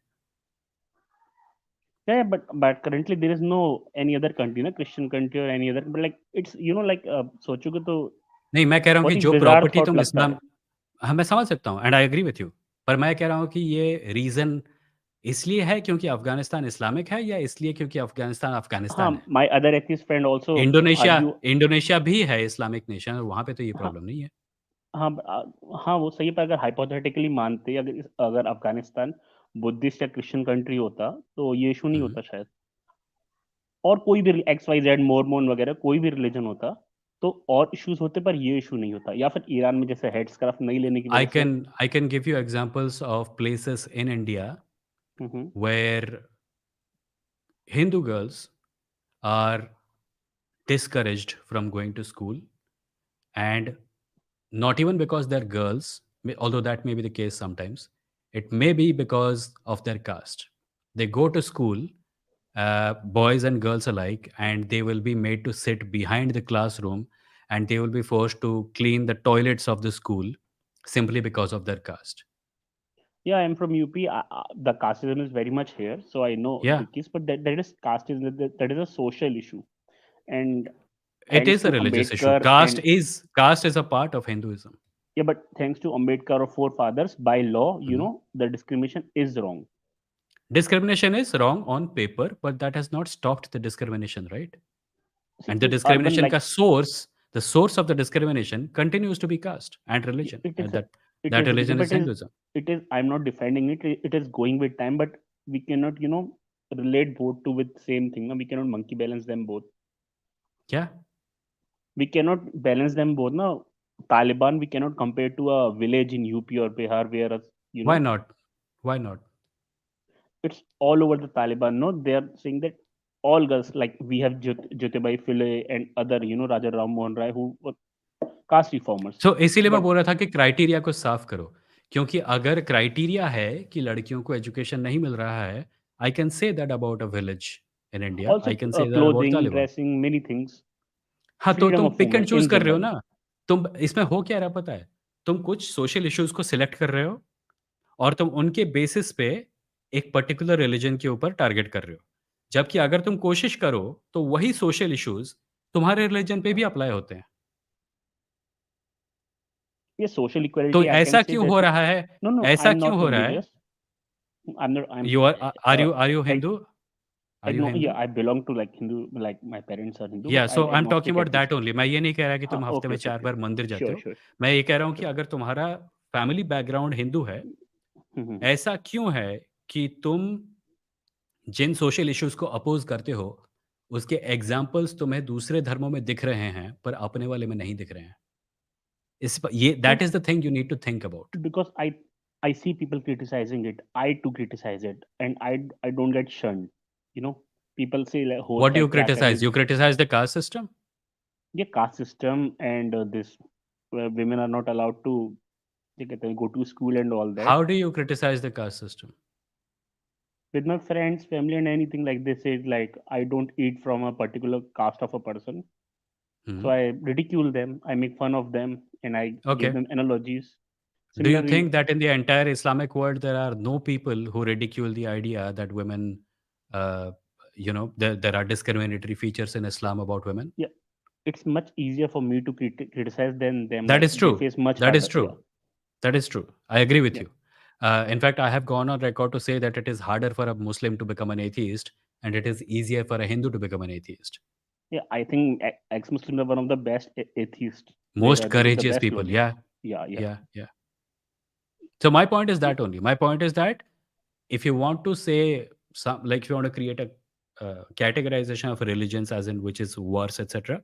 yeah, but currently there is no any other country ना, Christian country और any other, but like it's like सोचोगे तो नहीं, मैं कह रहा हूँ कि बहुत ही जो बिजार प्रॉपर्टी थॉट तुम लगता है। इस्लाम हाँ, मैं समझ सकता हूँ and I agree with you. पर मैं कह रहा हूँ कि ये रीज़न इसलिए है क्योंकि अफ़गानिस्तान इस्लामिक है या इसलिए क्योंकि अफ़गानिस्तान हाँ, अफ़गानिस्तान है? My other atheist friend also Indonesia argue. Indonesia भी है इस्लामिक नेशन और वहाँ पे तो ये हाँ, प्रॉब्लम नहीं है। हाँ, हाँ, वो सही है, पर अगर हाइपोथेटिकली मानते, अगर अफगानिस्तान बुद्धिस्ट या क्रिश्चियन कंट्री होता तो ये इशू नहीं हुँ। होता शायद। और कोई भी एक्स वाई जेड मोरमोन वगैरह कोई भी रिलीजन होता तो और इश्यूज होते, पर ये इशू नहीं होता, या फिर ईरान में जैसे हेड स्कार्फ नहीं लेने की I वजह से। can I can give you examples of places in India hmm. where Hindu girls are discouraged from going to school, and not even because they're girls, although that may be the case sometimes. It may be because of their caste. They go to school, boys and girls alike, and they will be made to sit behind the classroom, and they will be forced to clean the toilets of the school simply because of their caste. Yeah, I'm from UP. The casteism is very much here, so I know Yeah, the case, but that is casteism, that is a social issue. And it thanks is a to religious issue. Ambedkar and Caste is a part of Hinduism. yeah, but thanks to Ambedkar or forefathers, by law, Mhm. the discrimination is wrong. Discrimination is wrong on paper, but that has not stopped the discrimination, right? See, And the in urban, discrimination like ka source, the source of the discrimination continues to be caste and religion, it is and it that is religion is but Hinduism. it is I'm not defending it. It is going with time, but we cannot relate both to with same thing. No? We cannot monkey balance them both. Yeah, We cannot balance them both. No, Taliban we cannot compare to a village in UP or Bihar where why not? Why not? it's all over the Taliban. No, they are saying that all girls, like we have Jyotibai Phule and other Raja Ram Mohan Rai, who were caste reformers. So इसीलिए मैं But बोल रहा था कि criteria को साफ करो, क्योंकि अगर क्राइटेरिया है कि लड़कियों को एजुकेशन नहीं मिल रहा है, I can say that about a village in India, also I can say that about clothing, Taliban. dressing, many things, हाँ, तो freedom तुम of pick and women choose in कर रहे हो general. ना। तुम इसमें हो क्या रहा है पता है? तुम कुछ सोशल इश्यूज़ को सिलेक्ट कर रहे हो और तुम उनके बेसिस पे एक पर्टिकुलर रिलिजन के ऊपर टारगेट कर रहे हो। जबकि अगर तुम कोशिश करो, तो वही सोशल इश्यूज़ तुम्हारे रिलिजन पे भी अप्लाई होते हैं। Yes, social तो equality, I can ऐसा say क्यों हो that. रहा है? No, no, ऐसा I'm क्यों not हो रहा है? religious. I'm not. I'm. You are Uh, are you I. Hindu? I are you know. Yeah, Hindu? I belong to like Hindu. Like my parents are Hindu, या but so I'm I am talking agnostic about that atheist. Only. मैं ये नहीं कह रहा कि तुम हफ्ते Okay, में okay, 4 okay. बार मंदिर जाते Sure, हो। sure, मैं ये कह रहा हूँ कि sure. अगर तुम्हारा फैमिली बैकग्राउंड हिंदू है, Mm-hmm. ऐसा क्यों है कि तुम जिन सोशल इश्यूज़ को अपोज़ करते हो, उसके एग्ज़ाम्पल्स तुम्हें दूसरे धर्मों में दिख रहे हैं, पर अपने वाले में नहीं दिख रहे हैं? इस प ये that is the thing you need to think about. Because I see people criticizing it. I too criticize it, and I don't get shunned. You know, people say like What host do you like cracker criticize? is You criticize the caste system? yeah, caste system and this where women are not allowed to they कहते हैं, go to school and all that. How do you criticize the caste system? With my friends, family, and anything like this is like I don't eat from a particular caste of a person, so Hmm. I ridicule them, I make fun of them, and I give Okay. them analogies. Do you Similarly, think that in the entire Islamic world there are no people who ridicule the idea that women uh, there are discriminatory features in Islam about women. Yeah, it's much easier for me to criticize than them. That Like is they true. face much That is harder. true. Yeah, That is true. I agree with yeah, you. In fact, I have gone on record to say that it is harder for a Muslim to become an atheist, and it is easier for a Hindu to become an atheist. yeah. I think ex-Muslims are one of the best atheists. Most They give the courageous best people. logic. Yeah, Yeah, yeah. yeah, yeah. So my point is that only. My point is that if you want to say some, like if you want to create a categorization of religions, as in which is worse, etc.,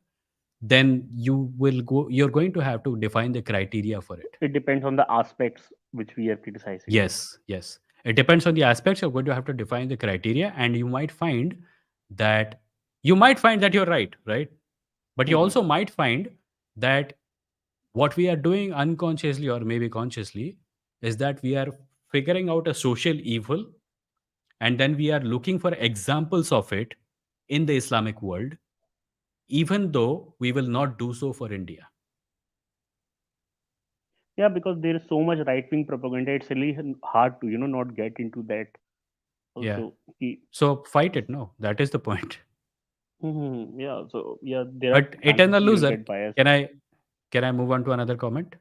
then you're going to have to define the criteria for it. It depends on the aspects which we are criticizing. Yes, yes. It depends on the aspects. You're going to have to define the criteria, and that you might find that you're right, right? But you Hmm. also might find that what we are doing unconsciously or maybe consciously is that we are figuring out a social evil, and then we are looking for examples of it in the Islamic world, even though we will not do so for India. Yeah, because there is so much right-wing propaganda. It's really hard to not get into that. Yeah. Also, So fight it. No, that is the point. yeah. So yeah, there are But chances eternal you will loser. get biased. Can I move on to another comment?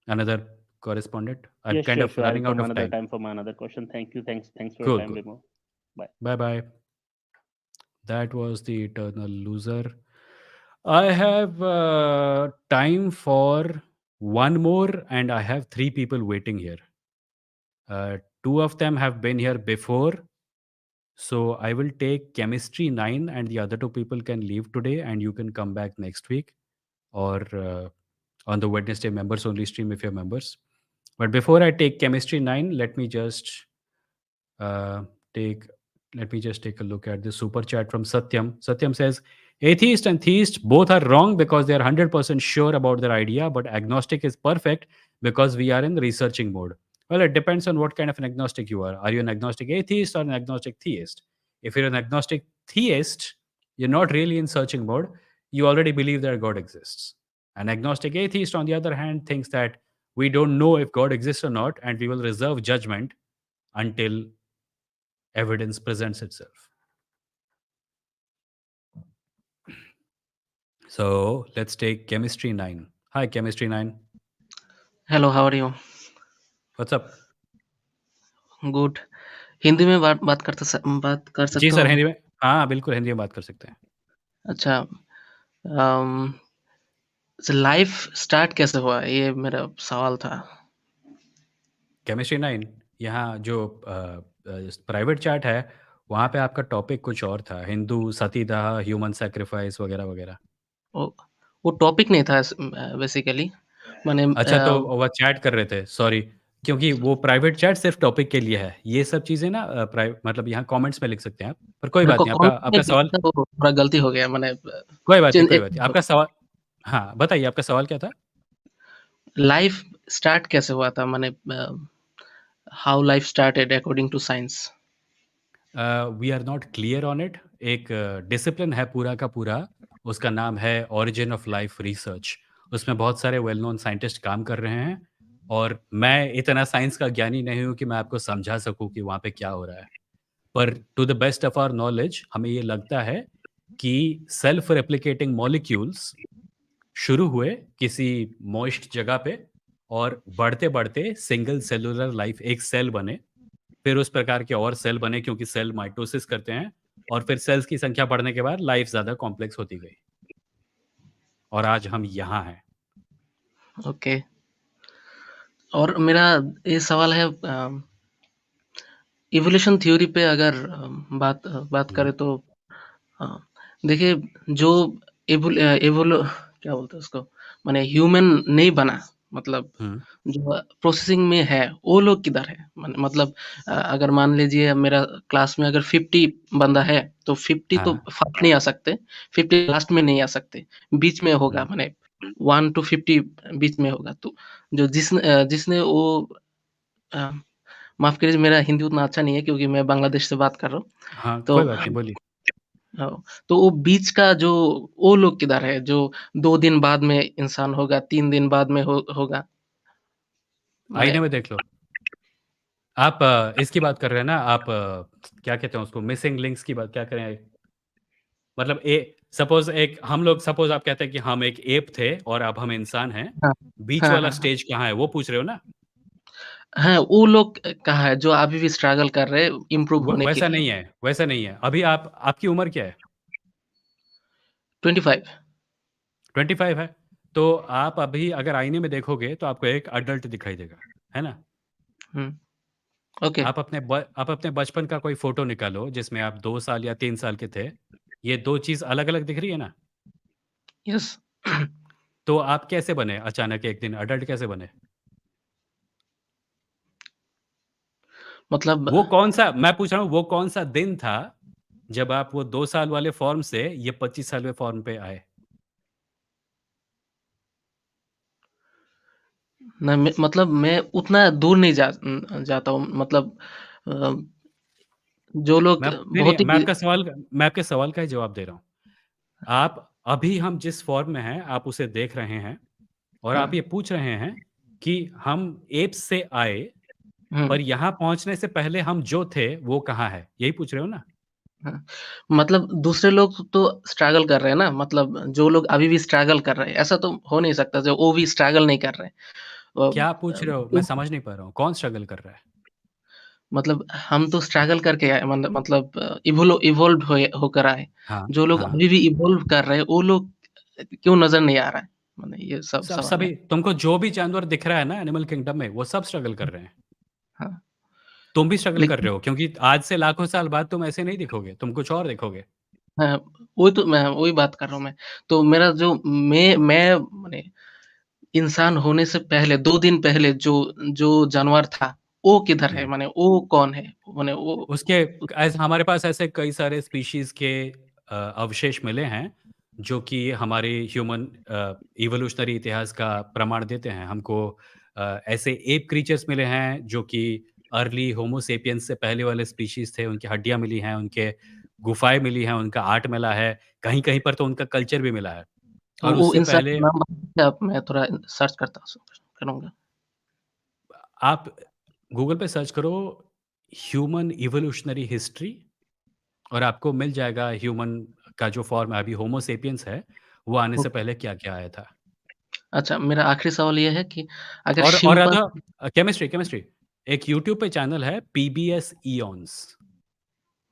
Another correspondent? I'm Yeah, kind sure, of sure. I'll running out come of another time. time for my another question. Thank you. Thanks for your Cool, time, cool. Vimoh. Bye. Bye bye. That was the eternal loser. I have time for one more, and I have three people waiting here. Two of them have been here before, so I will take chemistry 9, and the other two people can leave today, and you can come back next week or on the Wednesday members only stream if you're members. But before I take chemistry 9, uh, take let me just take a look at the super chat from Satyam. Satyam says, atheist and theist both are wrong because they are 100% sure about their idea, but agnostic is perfect because we are in researching mode. Well, it depends on what kind of an agnostic you are. Are you an agnostic atheist or an agnostic theist? If you're an agnostic theist, you're not really in searching mode. You already believe that God exists. An agnostic atheist, on the other hand, thinks that we don't know if God exists or not, and we will reserve judgment until evidence presents itself. So let's take chemistry 9. Hi, chemistry 9. Hello, how are you? What's up? Good. Hindi में बात बात कर जी सकता sir, हूँ? हिंदी में। हाँ, बिल्कुल हिंदी में बात कर सकते हैं। अच्छा, लाइफ स्टार्ट कैसे हुआ? ये मेरा सवाल था। केमिस्ट्री 9, यहाँ जो प्राइवेट चैट है, वहाँ पे आपका टॉपिक कुछ और था, हिंदू सतीदाह, ह्यूमन सैक्रिफाइस वगैरह वगैरह। वो टॉपिक नहीं था बेसिकली। मैंने अच्छा, तो वो चैट कर रहे थे, सॉरी, क्योंकि वो प्राइवेट चैट सिर्फ टॉपिक के लिए है। ये सब चीज़ें ना मतलब यहाँ कमेंट्स में लिख सकते हैं आप, पर कोई मेरे बात को नहीं। आपका कमेंट में आपका सवाल, लिखा, वो थोड़ा गलती हो गया। मैंने कोई बात नहीं, चेंज कोई बात नहीं। आपका सवाल, हाँ, बताइए आपका सवाल क्या था? लाइफ स्टार्ट कैसे हुआ था? मैंने how life started according to science. We are not clear on it. एक डिसिप्लिन है पूरा का पूरा, उसका नाम है ओरिजिन ऑफ लाइफ रिसर्च। उसमें बहुत सारे वेल नोन साइंटिस्ट काम कर रहे हैं, और मैं इतना साइंस का ज्ञानी नहीं हूँ कि मैं आपको समझा सकूँ कि वहाँ पे क्या हो रहा है। पर to the best of our knowledge हमें ये लगता है कि सेल्फ रेप्लिकेटिंग मॉलिक्यूल्स शुरू हुए किसी मॉइस्ट जगह पे, और बढ़ते बढ़ते सिंगल सेलुलर लाइफ, एक सेल बने, फिर उस प्रकार के और सेल बने क्योंकि सेल माइटोसिस करते हैं, और फिर सेल्स की संख्या बढ़ने के बाद लाइफ ज़्यादा कॉम्प्लेक्स होती गई, और आज हम यहाँ हैं। ओके, और मेरा ये सवाल है, इवोल्यूशन थ्योरी पे अगर बात करें तो देखिए, जो एवोलो क्या बोलते हैं उसको, माने ह्यूमन नहीं बना, मतलब जो प्रोसेसिंग में है वो लोग किधर है? मतलब अगर मान लीजिए मेरा क्लास में अगर 50 बंदा है तो 50 तो फर्स्ट नहीं आ सकते, 50 लास्ट में नहीं आ सकते, बीच में होगा, माने 1 to 50 बीच में होगा। तो जो जिसने वो माफ कीजिए, मेरा हिंदी उतना अच्छा नहीं है क्योंकि मैं बांग्लादेश से बात कर रहा हूँ। हाँ, तो कोई बात नहीं, बोलिए। तो वो बीच का जो वो लोग किधर है, जो 2 दिन बाद में इंसान होगा, 3 दिन बाद में होगा? आईने में देख लो, आप इसकी बात कर रहे हैं ना, आप क्या कहते हैं उसको, मिसिंग लिंक्स की बात क्या करें? मतलब सपोज़ सपोज़ आप कहते हैं कि हम एक एप थे और अब हम इंसान हैं। हाँ। बीच हाँ, वाला हाँ, हाँ। स्टेज कहाँ है, वो पूछ रहे हो ना? हाँ, वो लोग कहाँ है जो अभी भी स्ट्रगल कर रहे हैं इम्प्रूव होने के वैसा लिए? नहीं है, वैसा नहीं है। अभी आपकी उम्र क्या है? 25। 25 है। तो आप अभी अगर आईने में देखोगे तो आपको एक अडल्ट दिखाई देगा, है ना? हुँ, ओके, आप अपने बचपन का कोई फ़ोटो निकालो जिसमें आप 2 साल या 3 साल के थे। ये 2 चीज़ अलग-अलग दिख रही है ना? यस। तो आप कैसे बने अचानक एक दिन अडल्ट कैसे बने? मतलब वो कौन-सा मैं पूछ रहा हूँ वो कौन-सा दिन था जब आप वो 2 साल वाले फ़ॉर्म से ये 25 साल वाले फ़ॉर्म पे आए? मतलब मैं उतना दूर नहीं जाता हूँ मतलब अ, जो लोग नहीं, बहुत ही मैं आपके सवाल का ही जवाब दे रहा हूँ। आप अभी हम जिस फ़ॉर्म में हैं, आप उसे देख रहे हैं और हाँ, आप ये पूछ रहे हैं कि हम एप्स से आए, हुँ, पर यहाँ पहुँचने से पहले हम जो थे, वो कहाँ है? यही पूछ रहे हो ना? हाँ। मतलब दूसरे लोग तो स्ट्रगल कर रहे हैं ना, मतलब जो लोग अभी भी स्ट्रगल कर रहे हैं, ऐसा तो हो नहीं सकता जो वो भी स्ट्रगल नहीं कर रहे हैं। क्या पूछ रहे हो? मैं समझ नहीं पा रहा हूँ। कौन स्ट्रगल कर रहा है? मतलब हम तो स्ट्रगल करके आए मतलब इवॉल्व होकर आए। हाँ, जो लोग हाँ। अभी भी इवॉल्व कर रहे हैं, वो लोग क्यों नज़र नहीं आ रहा है? माने ये सब सब सवाल है। सभी तुमको जो भी जानवर दिख रहा है ना एनिमल किंगडम में, वो सब स्ट्रगल कर रहे हैं। हाँ, तुम भी स्ट्रगल कर लेकिन रहे हो क्योंकि आज से लाखों साल बाद तुम ऐसे नहीं दिखोगे, तुम कुछ और दिखोगे। हाँ, वही तो मैं वही बात कर रहा हूँ मैं। तो मेरा जो मैं माने इंसान होने से पहले 2 दिन पहले जो जो जानवर था, वो किधर है? हुँ। माने वो कौन है? माने वो उसके ऐसे हमारे पास ऐसे कई सारे स्पीशीज़ के अवशेष मिले हैं, जो कि हमारे ह्यूमन इवोल्यूशनरी इतिहास का प्रमाण देते हैं। हमको ऐसे एप क्रीचर्स मिले हैं, जो कि अर्ली होमो सेपियंस से पहले वाले स्पीशीज़ थे, उनकी हड्डियाँ मिली हैं, उनके गुफ़ाएँ मिली हैं, उनका आर्ट मिला है, कहीं-कहीं पर तो उनका कल्चर भी मिला है। और वो उससे इंसान पहले का नाम बताइए आप मैं थोड़ा सर्च करूँगा। आप गूगल पे सर्च करो ह्यूमन इवोल्यूशनरी हिस्ट्री और आपको मिल जाएगा ह्यूमन का जो फॉर्म है अभी होमो सेपियंस है, वो आने से ओके। पहले क्या-क्या आया था। अच्छा मेरा आखिरी सवाल ये है कि अगर और शिम्पन अगर केमिस्ट्री केमिस्ट्री एक यूट्यूब पे चैनल है पीबीएस इयॉन्स,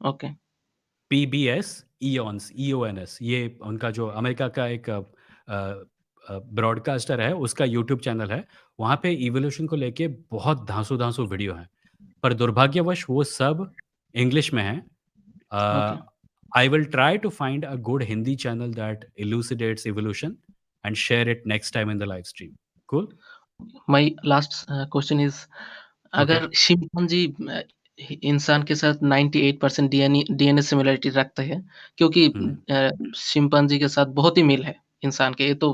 ओके, पीबीएस इयॉन्स, ईओएनएस ये उनका जो अमेरिका का एक ब्रॉडकास्टर है, उसका यूट्यूब चैनल है। वहाँ पे इवोल्यूशन को लेके बहुत धांसू-धांसू वीडियो हैं। पर दुर्भाग्यवश वो सब इंग्लिश में हैं। Okay. I will try to find a good Hindi channel that elucidates evolution and share it next time in the live stream. Cool? My last question is Okay. अगर शिम्पांजी इंसान के साथ 98% डीएनए सिमिलरिटी रखते हैं क्योंकि हुँ, शिम्पांजी के साथ बहुत ही मेल है इंसान के, ये तो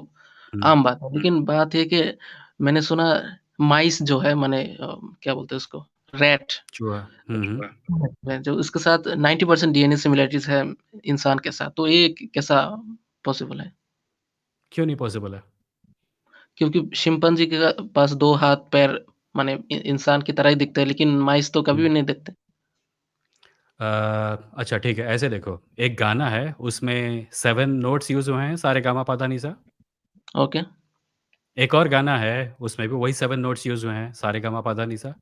हुँ। आम बात है। लेकिन बात ये है कि मैंने सुना माइस जो है माने क्या बोलते हैं उसको? रैट चूहा। हुँ, हुँ। जो उसके साथ 90% डीएनए सिमिलरिटीज़ है इंसान के साथ, तो ये कैसा पॉसिबल है? क्यों नहीं पॉसिबल है? क्योंकि शिम्पांजी के पास 2 हाथ-पैर माने इंसान की तरह ही दिखते हैं, लेकिन माइस तो कभी हुँ। भी नहीं दिखते। अच्छा ठीक है, ऐसे देखो, एक गाना है उसमें 7 नोट्स यूज़ हुए हैं, सारेगामापाधानीसा। ओके, एक और गाना है उसमें भी वही 7 नोट्स यूज़ हुए हैं, सारेगामापाधानीसा,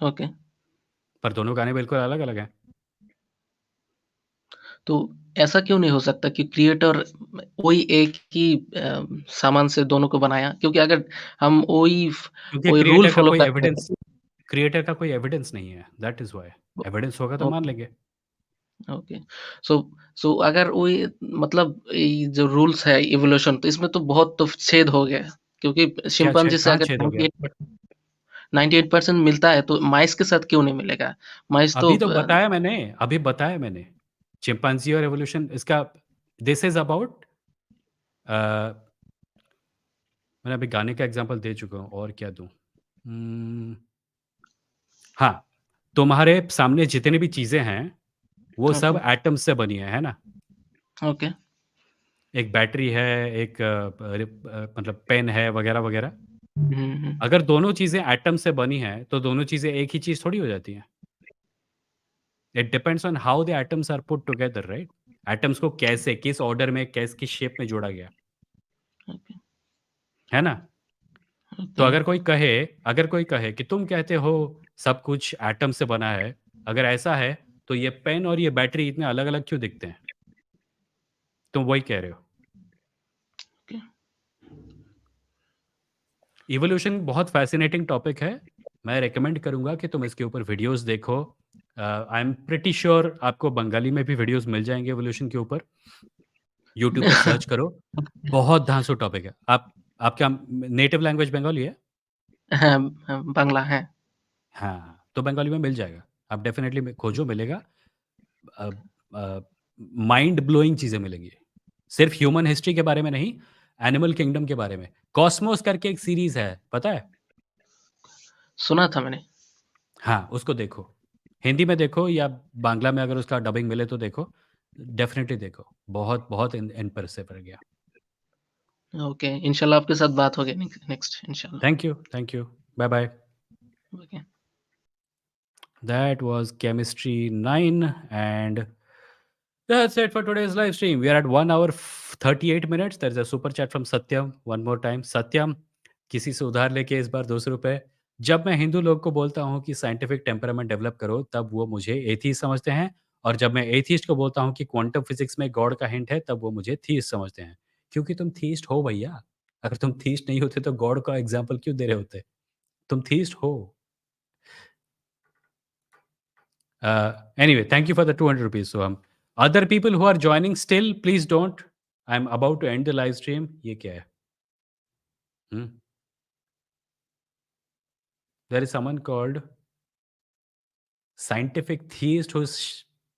ओके। पर दोनों गाने बिल्कुल अलग-अलग हैं। तो ऐसा क्यों नहीं हो सकता कि क्रिएटर वही एक ही सामान से दोनों को बनाया? क्योंकि अगर हम क्योंकि वही रूल फ़ॉलो करते हैं क्रिएटर का कोई एविडेंस नहीं है, दैट इज़ व्हाई। एविडेंस होगा तो मान ओके, लेंगे। ओके। सो सो अगर वही मतलब ये जो रूल्स है इवोल्यूशन तो इसमें तो बहुत तो छेद हो गया। क्योंकि क्या शिम्पांजी छेद से कहाँ अगर छेद हो गया? 98% मिलता है तो माइस के साथ क्यों नहीं मिलेगा? माइस तो अभी बताया मैंने। चिंपैंज़ी और एवोल्यूशन इसका दिस इज़ अबाउट मैंने अभी गाने का एग्ज़ाम्पल दे चुका हूँ और क्या दूँ? हाँ, तुम्हारे सामने जितनी भी चीज़ें हैं, वो ओके, सब एटम्स से बनी है ना? ओके, एक बैटरी है, एक मतलब पेन है वग़ैरह-वग़ैरह। अगर दोनों चीज़ें एटम से बनी हैं, तो दोनों चीज़ें एक ही चीज़ थोड़ी हो जाती हैं। It depends on how the atoms are put together, right? Atoms को कैसे, किस ऑर्डर में, किस शेप में जोड़ा गया, ओके, है ना? तो ओके। अगर कोई कहे कि तुम कहते हो सब कुछ एटम से बना है, अगर ऐसा है, तो ये पेन और ये बैटरी इतने अलग-अलग क्यों दिखते हैं? तुम वही कह रहे हो। ओके। इवोल्यूशन बहुत फ़ैसिनेटिंग टॉपिक है। मैं रिकमेंड करूँगा कि तुम इसके ऊपर वीडियोज़ देखो। आई एम प्रिटी श्योर आपको बंगाली में भी वीडियोज़ मिल जाएँगे इवोल्यूशन के ऊपर। यूट्यूब पर सर्च करो, बहुत धांसू टॉपिक है। आपका नेटिव लैंग्वेज बंगाली है? हाँ, बांग्ला है। हाँ, तो बंगाली में मिल जाएगा। आप डेफ़िनेटली में खोजो, मिलेगा। अ माइंड ब्लोइंग चीज़ें मिलेंगी। सिर्फ़ ह्यूमन हिस्ट्री के बारे में नहीं, एनिमल किंगडम के बारे में। कॉस्मोस करके एक सीरीज़ है, पता है? सुना था मैंने। हाँ, उसको देखो। हिंदी में देखो या बांग्ला में अगर उसका डबिंग मिले तो देखो। डेफ़िनेटली देखो। बहुत, बहुत इम्प्रेसिव रह गया। ओके, इंशाल्लाह आपके साथ बात होगी नेक्स्ट इंशाल्लाह। Thank you. Bye-bye. Okay. That was Chemistry 9, and that's it for today's live stream. We are at 1 hour 38 minutes. There's a super chat from Satyam. One more time. Satyam, किसी से उधार लेके इस बार ₹200। जब मैं हिंदू लोग को बोलता हूँ कि साइंटिफिक टेम्परामेंट डेवलप करो, तब वो मुझे एथीस्ट समझते हैं, और जब मैं एथीस्ट को बोलता हूँ कि क्वांटम फिजिक्स में गॉड का हिंट है, तब वो मुझे थीस्ट समझते हैं। क्योंकि तुम थीस्ट हो भैया। अगर तुम थीस्ट नहीं होते तो गॉड का एग्जाम्पल क्यों दे रहे होते? तुम थीस्ट हो। Anyway, thank you for the 200 rupees. So, other people who are joining still, please don't. I'm about to end the live stream. ये क्या है? Hmm? There is someone called Scientific Theist who's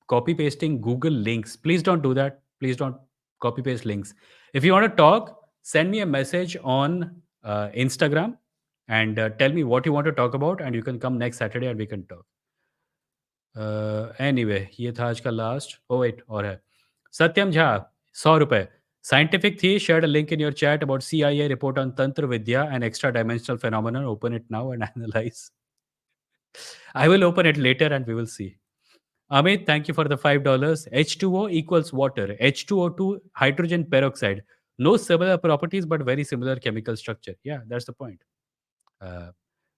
copy pasting Google links. Please don't do that. Please don't copy paste links. If you want to talk, send me a message on Instagram and tell me what you want to talk about, and you can come next Saturday and we can talk. Anyway ये था आज का last. Oh wait, और है Satyam Jha, ₹100। Scientific थी shared a link in your chat about CIA report on तंत्र विद्या and extra dimensional phenomenon. Open it now and analyse. I will open it later and we will see. Amit, thank you for the $5. H2O equals water. H2O2 hydrogen peroxide. No similar properties but very similar chemical structure. Yeah, that's the point.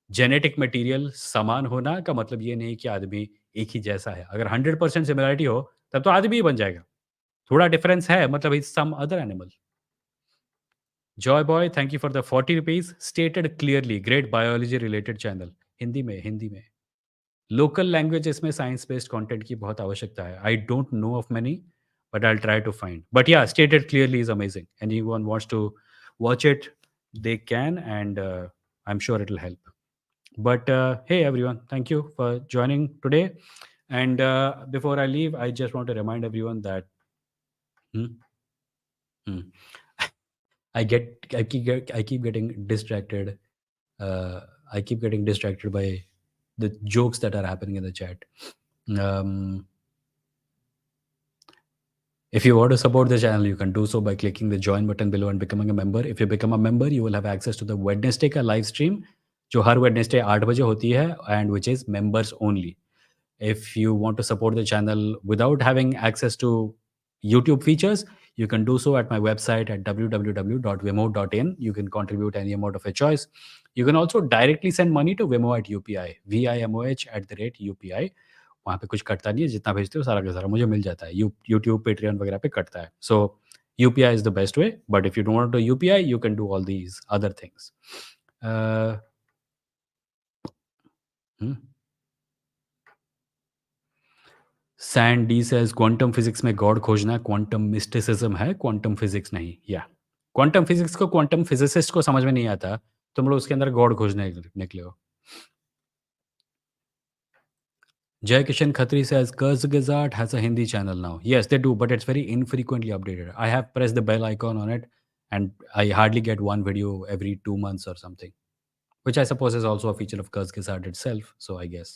Genetic material समान होना का मतलब ये नहीं कि आदमी एक ही जैसा है। अगर 100% सिमिलैरिटी हो, तब तो आदमी ही बन जाएगा। थोड़ा डिफरेंस है, मतलब it's some other animal. Joy boy, thank you for the 40 rupees. Stated clearly, great biology related channel. Hindi में। लोकल लैंग्वेजेस में साइंस बेस्ड कंटेंट की बहुत आवश्यकता है। I don't know of many, but I will try to find. But yeah, stated clearly is amazing. Anyone wants to watch it, they can, and I'm sure it'll help. But hey, everyone, thank you for joining today. And before I leave, I just want to remind everyone that hmm, hmm, I keep getting distracted. I keep getting distracted by the jokes that are happening in the chat. Um, If you want to support the channel, you can do so by clicking the join button below and becoming a member. If you become a member, you will have access to the Wednesday का live stream, जो हर Wednesday 8 बजे होती है, and which is members only. If you want to support the channel without having access to YouTube features, you can do so at my website at www.vimoh.in. You can contribute any amount of your choice. You can also directly send money to Vimoh at UPI, VIMOH@UPI. वहाँ पे कुछ कटता नहीं है, जितना भेजते हो सारा का सारा मुझे मिल जाता है। यूट्यूब, पेट्रियन वगैरह पे कटता है। So UPI is the best way, but if you don't want to UPI, you can do all these other things. सैन डी सेज क्वांटम फिजिक्स में गॉड खोजना क्वांटम मिस्टिसिज्म है, क्वांटम फिजिक्स नहीं। या क्वांटम फिजिक्स को क्वांटम फिजिसिस्ट को समझ में नहीं आता, तुम लोग उसके अंदर गॉड खोजने निकले हो। Jai Kishan Khatri says Kurzgesagt has a Hindi channel now. Yes, they do, but it's very infrequently updated. I have pressed the bell icon on it, and I hardly get one video every 2 months or something, which I suppose is also a feature of Kurzgesagt itself. So I guess.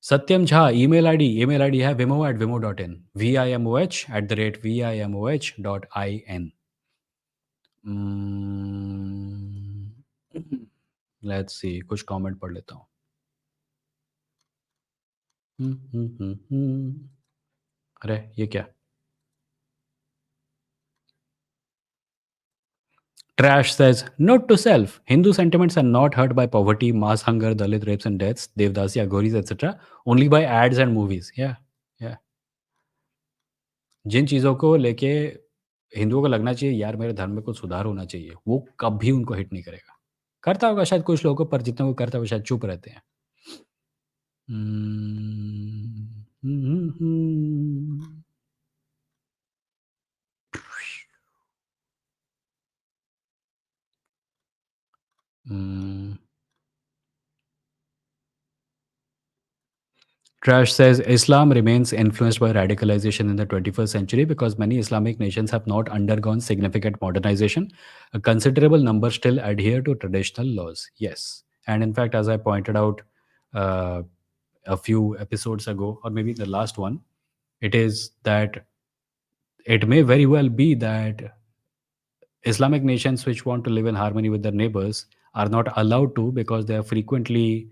Satyam Jha, email ID है vimoh@vimoh.in, vimoh@vimoh.in. Let's see, कुछ comment पढ़ लेता हूँ. अरे ये क्या? Trash says, note to self, Hindu sentiments are not hurt by poverty, mass hunger, Dalit rapes and deaths, Devdasi, Aghoris, etc. Only by ads and movies. Yeah, yeah. जिन चीज़ों को लेके हिंदुओं को लगना चाहिए यार मेरे धर्म में कुछ सुधार होना चाहिए, वो कभी उनको हिट नहीं करेगा. करता होगा शायद कुछ लोगों को, पर जितना वो करता है वो शायद चुप रहते हैं. Trash says Islam remains influenced by radicalization in the 21st century because many Islamic nations have not undergone significant modernization. A considerable number still adhere to traditional laws. Yes. And in fact, as I pointed out uh, a few episodes ago, or maybe the last one, it is that it may very well be that Islamic nations which want to live in harmony with their neighbors are not allowed to because they are frequently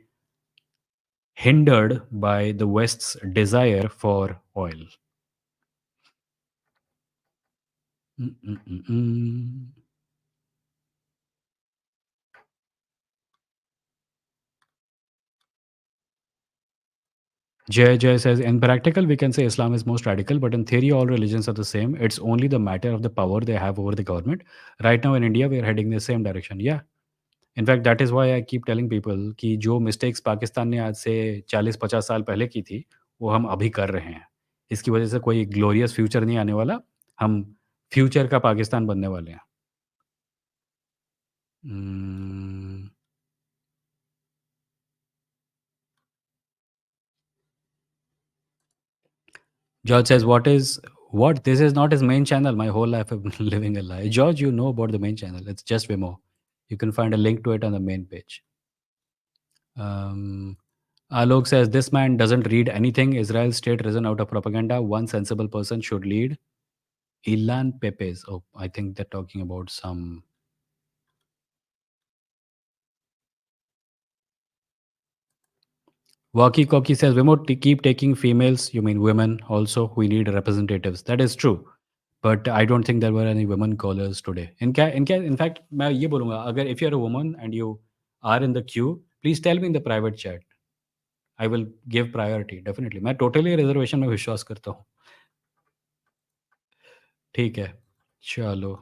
hindered by the West's desire for oil. Jay says, in practical, we can say Islam is most radical, but in theory, all religions are the same. It's only the matter of the power they have over the government. Right now in India, we are heading the same direction. Yeah. In fact, that is why I keep telling people कि जो mistakes Pakistan ने आज से 40-50 साल पहले की थी, वो हम अभी कर रहे हैं. इसकी वजह से कोई glorious future नहीं आने वाला. हम future का पाकिस्तान बनने वाले हैं. George says, what? This is not his main channel. My whole life I've been living a lie. George, you know about the main channel. It's just Vimoh. You can find a link to it on the main page. Alok says, this man doesn't read anything. Israel state risen out of propaganda. One sensible person should lead. Ilan Pepes. Oh, I think they're talking about some... Walkie Cocky says, Vimoh, keep taking females. You mean women also. We need representatives. That is true. But I don't think there were any women callers today. In fact, मैं ये बोलूँगा, अगर if you're a woman and you are in the queue, please tell me in the private chat. I will give priority, definitely. मैं totally reservation में विश्वास करता हूँ. ठीक है, चलो.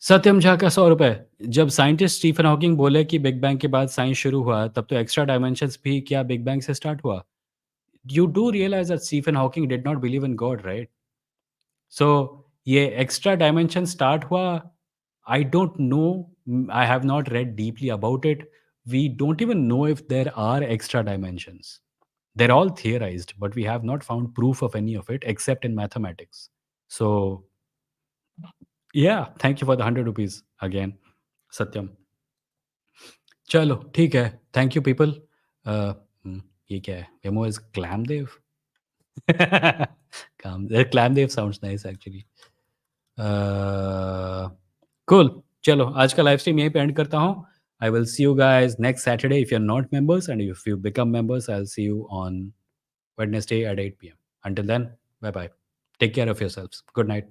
सत्यम झा का 100 रुपए. जब साइंटिस्ट स्टीफन हॉकिंग बोले कि बिग बैंग के बाद साइंस शुरू हुआ, तब तो एक्स्ट्रा डायमेंशंस भी क्या बिग बैंग से स्टार्ट हुआ? You do realize that Stephen Hawking did not believe in God, right? So ये एक्स्ट्रा डायमेंशन स्टार्ट हुआ. I don't know, I have not read deeply about it. We don't even know if there are extra dimensions. They're all theorized, but we have not found proof of any of it except in mathematics. So, yeah, thank you for the 100 rupees again, Satyam. चलो ठीक है, thank you people. ये क्या है? Vimoh is Clamdev. Clamdev sounds nice actually. Cool. चलो आज का live stream यहीं पे एंड करता हूँ. I will see you guys next Saturday if you're not members, and if you become members, I'll see you on Wednesday at 8 p.m. Until then, bye bye. Take care of yourselves. Good night.